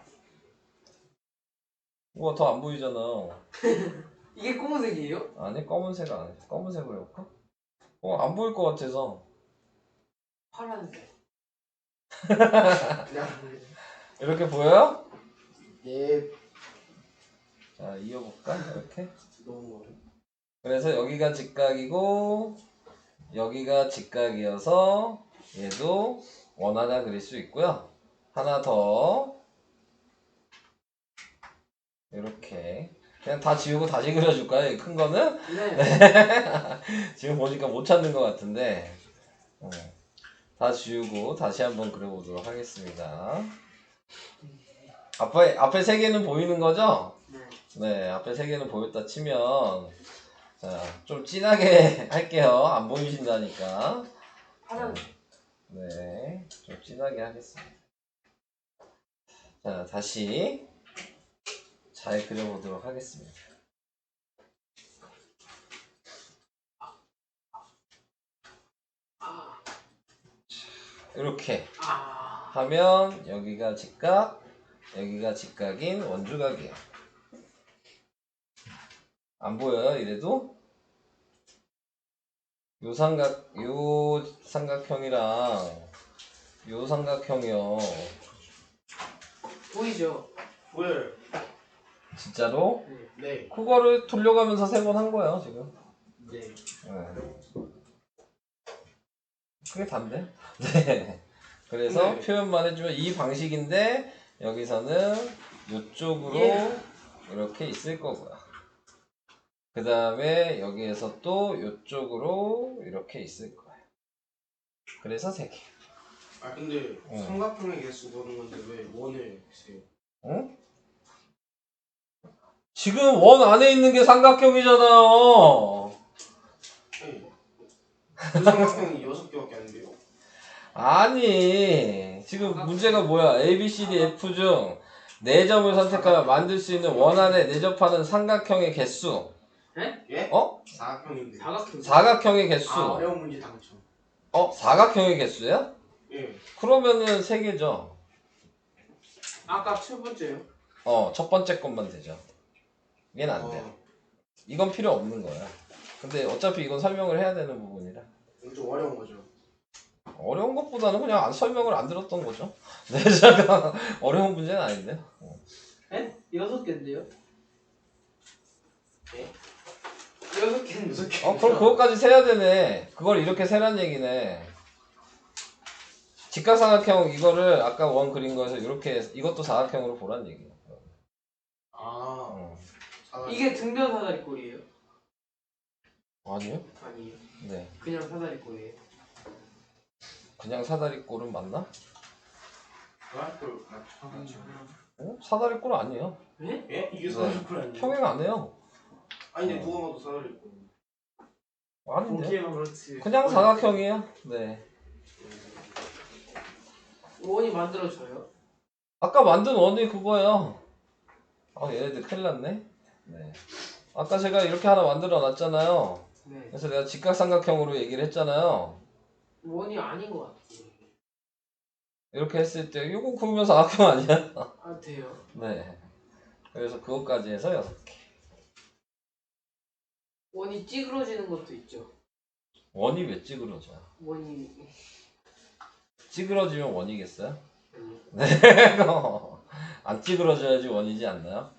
우와 더 안 보이잖아. 이게 검은색이에요? 아니 검은색 아니야. 검은색으로 해볼까? 안 보일 것 같아서. 파란색. 이렇게 보여요? 예. 자 이어볼까? 이렇게. 너무 어려. 그래서 여기가 직각이고 여기가 직각이어서 얘도 원 하나 그릴 수 있고요. 하나 더 이렇게 그냥 다 지우고 다시 그려줄까요? 이 큰 거는? 네. 지금 보니까 못 찾는 것 같은데 다 지우고 다시 한번 그려보도록 하겠습니다. 앞에 세 개는 보이는 거죠? 네. 네, 앞에 세 개는 보였다 치면 자, 좀 진하게 할게요. 안 보이신다니까. 파란색. 네, 좀 진하게 하겠습니다. 자, 다시 잘 그려보도록 하겠습니다. 이렇게 하면 여기가 직각, 여기가 직각인 원주각이에요. 안 보여요? 이래도? 요 삼각형이랑 요 삼각형이요. 보이죠? 보여요. 진짜로? 네. 그거를 돌려가면서 세 번 한 거예요, 지금. 네. 네. 그게 단데? 네. 그래서 네. 표현만 해주면 이 방식인데 여기서는 이쪽으로 예. 이렇게 있을 거고요. 그 다음에 여기에서 또 이쪽으로 이렇게 있을 거예요. 그래서 3개. 아 근데 삼각형의 개수 보는 건데 왜 원을 세요? 응? 지금 원 안에 있는 게 삼각형이잖아요. 네. 그 삼각형이 6개밖에 안 돼요? 아니 지금 문제가 뭐야? A, B, C, D, F 중 4점을 선택하면 만들 수 있는 원 안에 내접하는 삼각형의 개수. 예? 어? 사각형인데. 사각형. 사각형의 개수. 아 어려운 문제 당첨. 사각형의 개수야? 예. 그러면은 3개죠. 아까 첫 번째요. 첫 번째 것만 되죠. 얘는 안 돼요. 이건 필요 없는 거야. 근데 어차피 이건 설명을 해야 되는 부분이라. 좀 어려운 거죠. 어려운 것보다는 그냥 설명을 안 들었던 거죠. 네, 잠깐 어려운 문제는 아닌데요. 네? 6개인데요? 네? 6개인데. 그럼 그것까지 세야 되네. 그걸 이렇게 세란 얘기네. 직각삼각형 이거를 아까 원 그린 거에서 이렇게 이것도 사각형으로 보란 얘기예요. 아. 사각형. 이게 등변 사다리꼴이에요? 아니요? 아니에요. 네. 그냥 사다리꼴이에요. 그냥 사다리꼴은 맞나? 사각형 맞죠? 사다리꼴 아니에요. 네? 예? 이게 네. 사각형 아니에요? 평행 안 해요. 아니 근데 누가 봐도 사각형. 아닌데. 보기에만 그렇지. 그냥 사각형이에요. 네. 원이 만들어져요? 아까 만든 원이 그거예요. 얘네들 큰일 났네. 네. 아까 제가 이렇게 하나 만들어 놨잖아요. 네. 그래서 내가 직각삼각형으로 얘기를 했잖아요. 원이 아닌 것 같아요. 이렇게 했을 때 이거 그러면 사각형 아니야? 아, 돼요? 네. 그래서 그것까지 해서 6개. 원이 찌그러지는 것도 있죠. 원이 왜 찌그러져요? 원이 찌그러지면 원이겠어요? 아니요. 네. 안 찌그러져야지 원이지 않나요?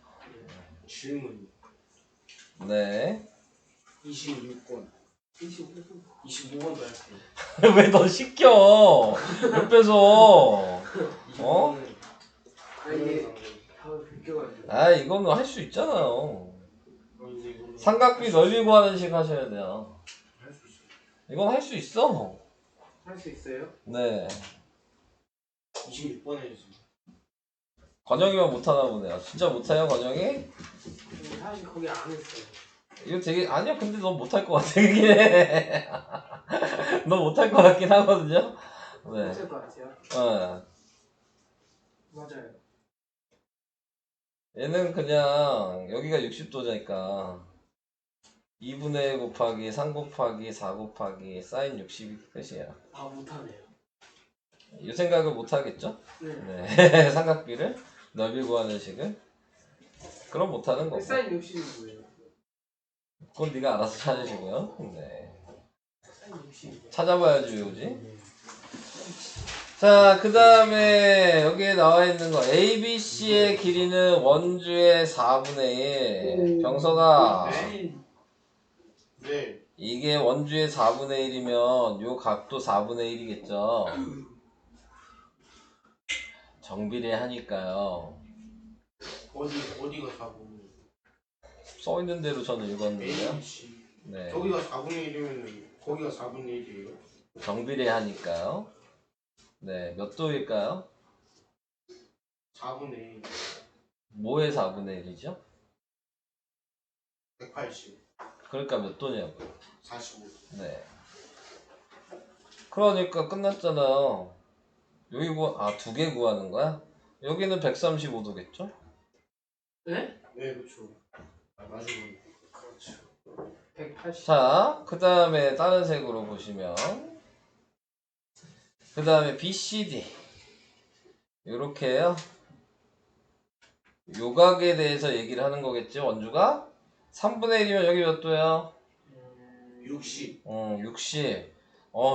질문. 네. 26번. 25분. 25번도 할게요. 왜 너 시켜? 옆에서. 25번은 아니 다 비껴가지고. 이거는 할 수 있잖아요. 이제 이거는 삼각비 넓이 구하는 식 하셔야 돼요. 할 수 있어요. 이건 할 수 있어. 할 수 있어요? 네. 26번 해주세요. 건영이만 못하나 보네요. 진짜 못해요, 건영이? 사실 거기 안 했어요. 이거 되게, 아니야, 근데 너 못할 것 같아, 이게. 너 못할 것 같긴 하거든요? 네. 못할 것 같아요. 맞아요. 얘는 그냥, 여기가 60도니까, 2분의 1 곱하기 3 곱하기 4 곱하기 사인 60이 끝이야. 아 못하네요. 이 생각을 못 하겠죠? 네. 네. 삼각비를 넓이 구하는 식을. 그럼 못하는 거고. 사인 60이 뭐예요? 그건 네가 알아서 찾으시고요. 네. 사인 60. 찾아봐야지 외우지. 자, 그 다음에 여기에 나와 있는 거 ABC의 길이는 원주의 4분의 1. 병서가 네. 이게 원주의 4분의 1이면 요 각도 4분의 1이겠죠. 정비례하니까요. 어디가 4분의 써 있는 대로 저는 읽었는데요. 1? 네. 저기가 4분의 1이면 거기가 4분의 1이에요? 정비례하니까요. 네, 몇 도일까요? 4분의 1. 뭐의 4분의 1이죠? 180. 그러니까 몇 도냐고요. 45. 네. 그러니까 끝났잖아요. 여기 두 개 구하는 거야? 여기는 135도겠죠? 네? 네, 그렇죠. 마주보니. 그렇죠. 180. 자, 그 다음에 다른 색으로 보시면 그 다음에 BCD 요렇게요. 요각에 대해서 얘기를 하는 거겠죠, 원주가? 3분의 1이면 여기 몇 도야? 60. 60.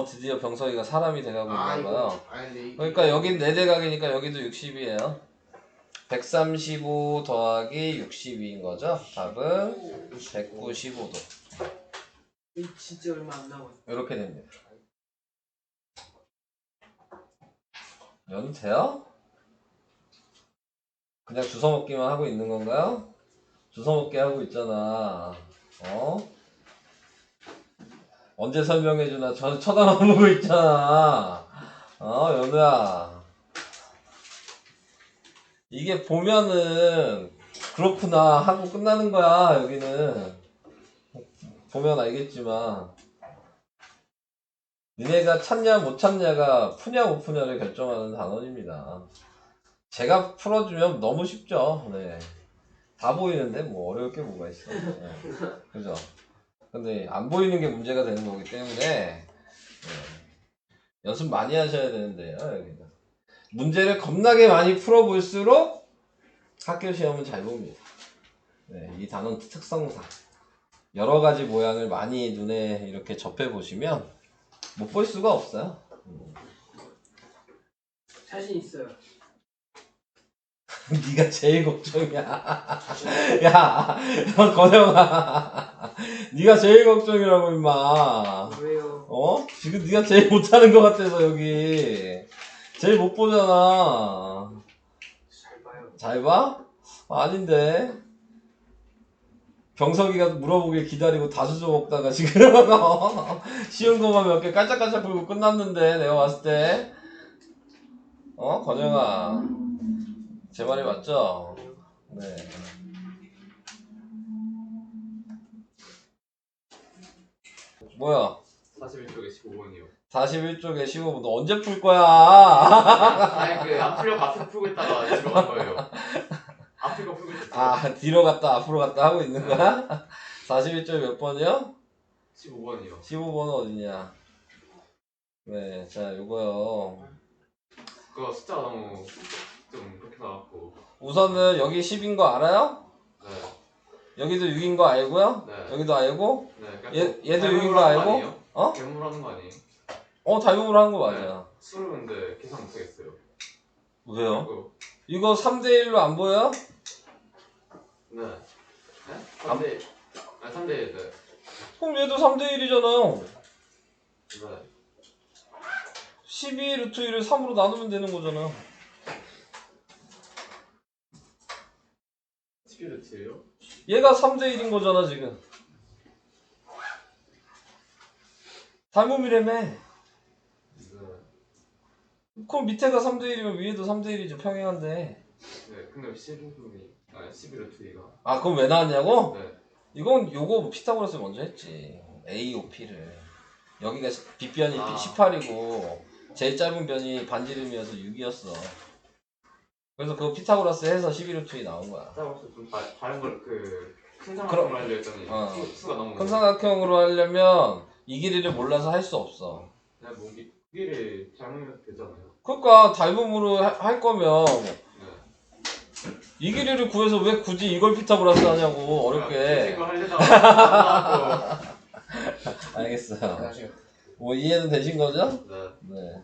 드디어 병석이가 사람이 돼가고 있나봐요. 이거. 근데 그러니까 여긴 4대각이니까 여기도 60이에요. 135 더하기 62인 거죠. 답은 195도. 진짜 얼마 안 남았어. 이렇게 됩니다. 연돼요? 그냥 주워 먹기만 하고 있는 건가요? 주워 먹기 하고 있잖아. 언제 설명해주나 저 쳐다만 보고 있잖아. 연우야. 이게 보면은 그렇구나 하고 끝나는 거야. 여기는 보면 알겠지만 니네가 찾냐 못 찾냐가 푸냐 못 푸냐를 결정하는 단원입니다. 제가 풀어주면 너무 쉽죠. 네. 다 보이는데 뭐 어려울 게 뭐가 있어. 네. 그죠? 근데 안 보이는 게 문제가 되는 거기 때문에 네. 연습 많이 하셔야 되는데요. 여기는. 문제를 겁나게 많이 풀어볼수록 학교 시험은 잘 봅니다. 네, 이 단원 특성상 여러 가지 모양을 많이 눈에 이렇게 접해 보시면 못 볼 수가 없어요. 자신 있어요. 네가 제일 걱정이야. 야, 건영아, 네가 제일 걱정이라고 임마. 왜요? 지금 네가 제일 못하는 것 같아서 여기 제일 못 보잖아. 잘 봐요. 잘 봐? 아닌데. 병석이가 물어보길 기다리고 다수저 먹다가 지금 쉬운 거만 몇 개 깔짝깔짝 풀고 끝났는데 내가 봤을 때 건영아 제 말이 맞죠? 네. 뭐야? 41쪽에 15번이요. 41쪽에 15분 너 언제 풀 거야? 아니 안 풀려고 앞에 풀고 있다가 들어간 거예요. 앞에 거 풀고 있었어요. 뒤로 갔다 앞으로 갔다 하고 있는 거야? 41쪽 몇 번이요? 15번이요. 15번은 어디냐? 네, 자 요거요. 그거 숫자가 너무 좀 그렇게 나왔고. 우선은 여기 10인 거 알아요? 네. 여기도 6인 거 알고요? 네. 여기도 알고? 네. 얘도 6인 거 알고? 괴물하는 거 아니에요? 달콤으로 한 거 맞아. 네. 수를 근데 계산 못하겠어요. 왜요? 이거 3대1로 안 보여? 네. 네? 3대 3대 1. 네. 그럼 얘도 3대1이잖아요. 네. 12 루트 1을 3으로 나누면 되는 거잖아. 11루트예요? 얘가 3대1인 거잖아 지금. 닮음이라며. 네. 그럼 밑에가 3대1이면 위에도 3대1이죠. 평행한데. 네. 근데 11루트가. 그럼 왜 나왔냐고? 네. 이건 요거 피타고라스 먼저 했지. AOP를. 여기가 빗변이 아. 18이고 제일 짧은 변이 반지름이어서 6이었어. 그래서 그거 피타고라스 해서 11루트에 나온 거야. 따라서 좀 다른 걸 큰 그럼- 삼각형으로 하려 했더니 수가 너무. 큰 삼각형으로 하려면 이 길이를 몰라서 할 수 없어. 그냥 뭐 길이 잘못 되잖아요. 그러니까 닮음으로 할 거면 네. 이 길이를 구해서 왜 굳이 이걸 피타고라스 하냐고 어렵게. 이거 하려다가 알겠어요. 아시겠다. 뭐 이해는 되신 거죠? 네. 네.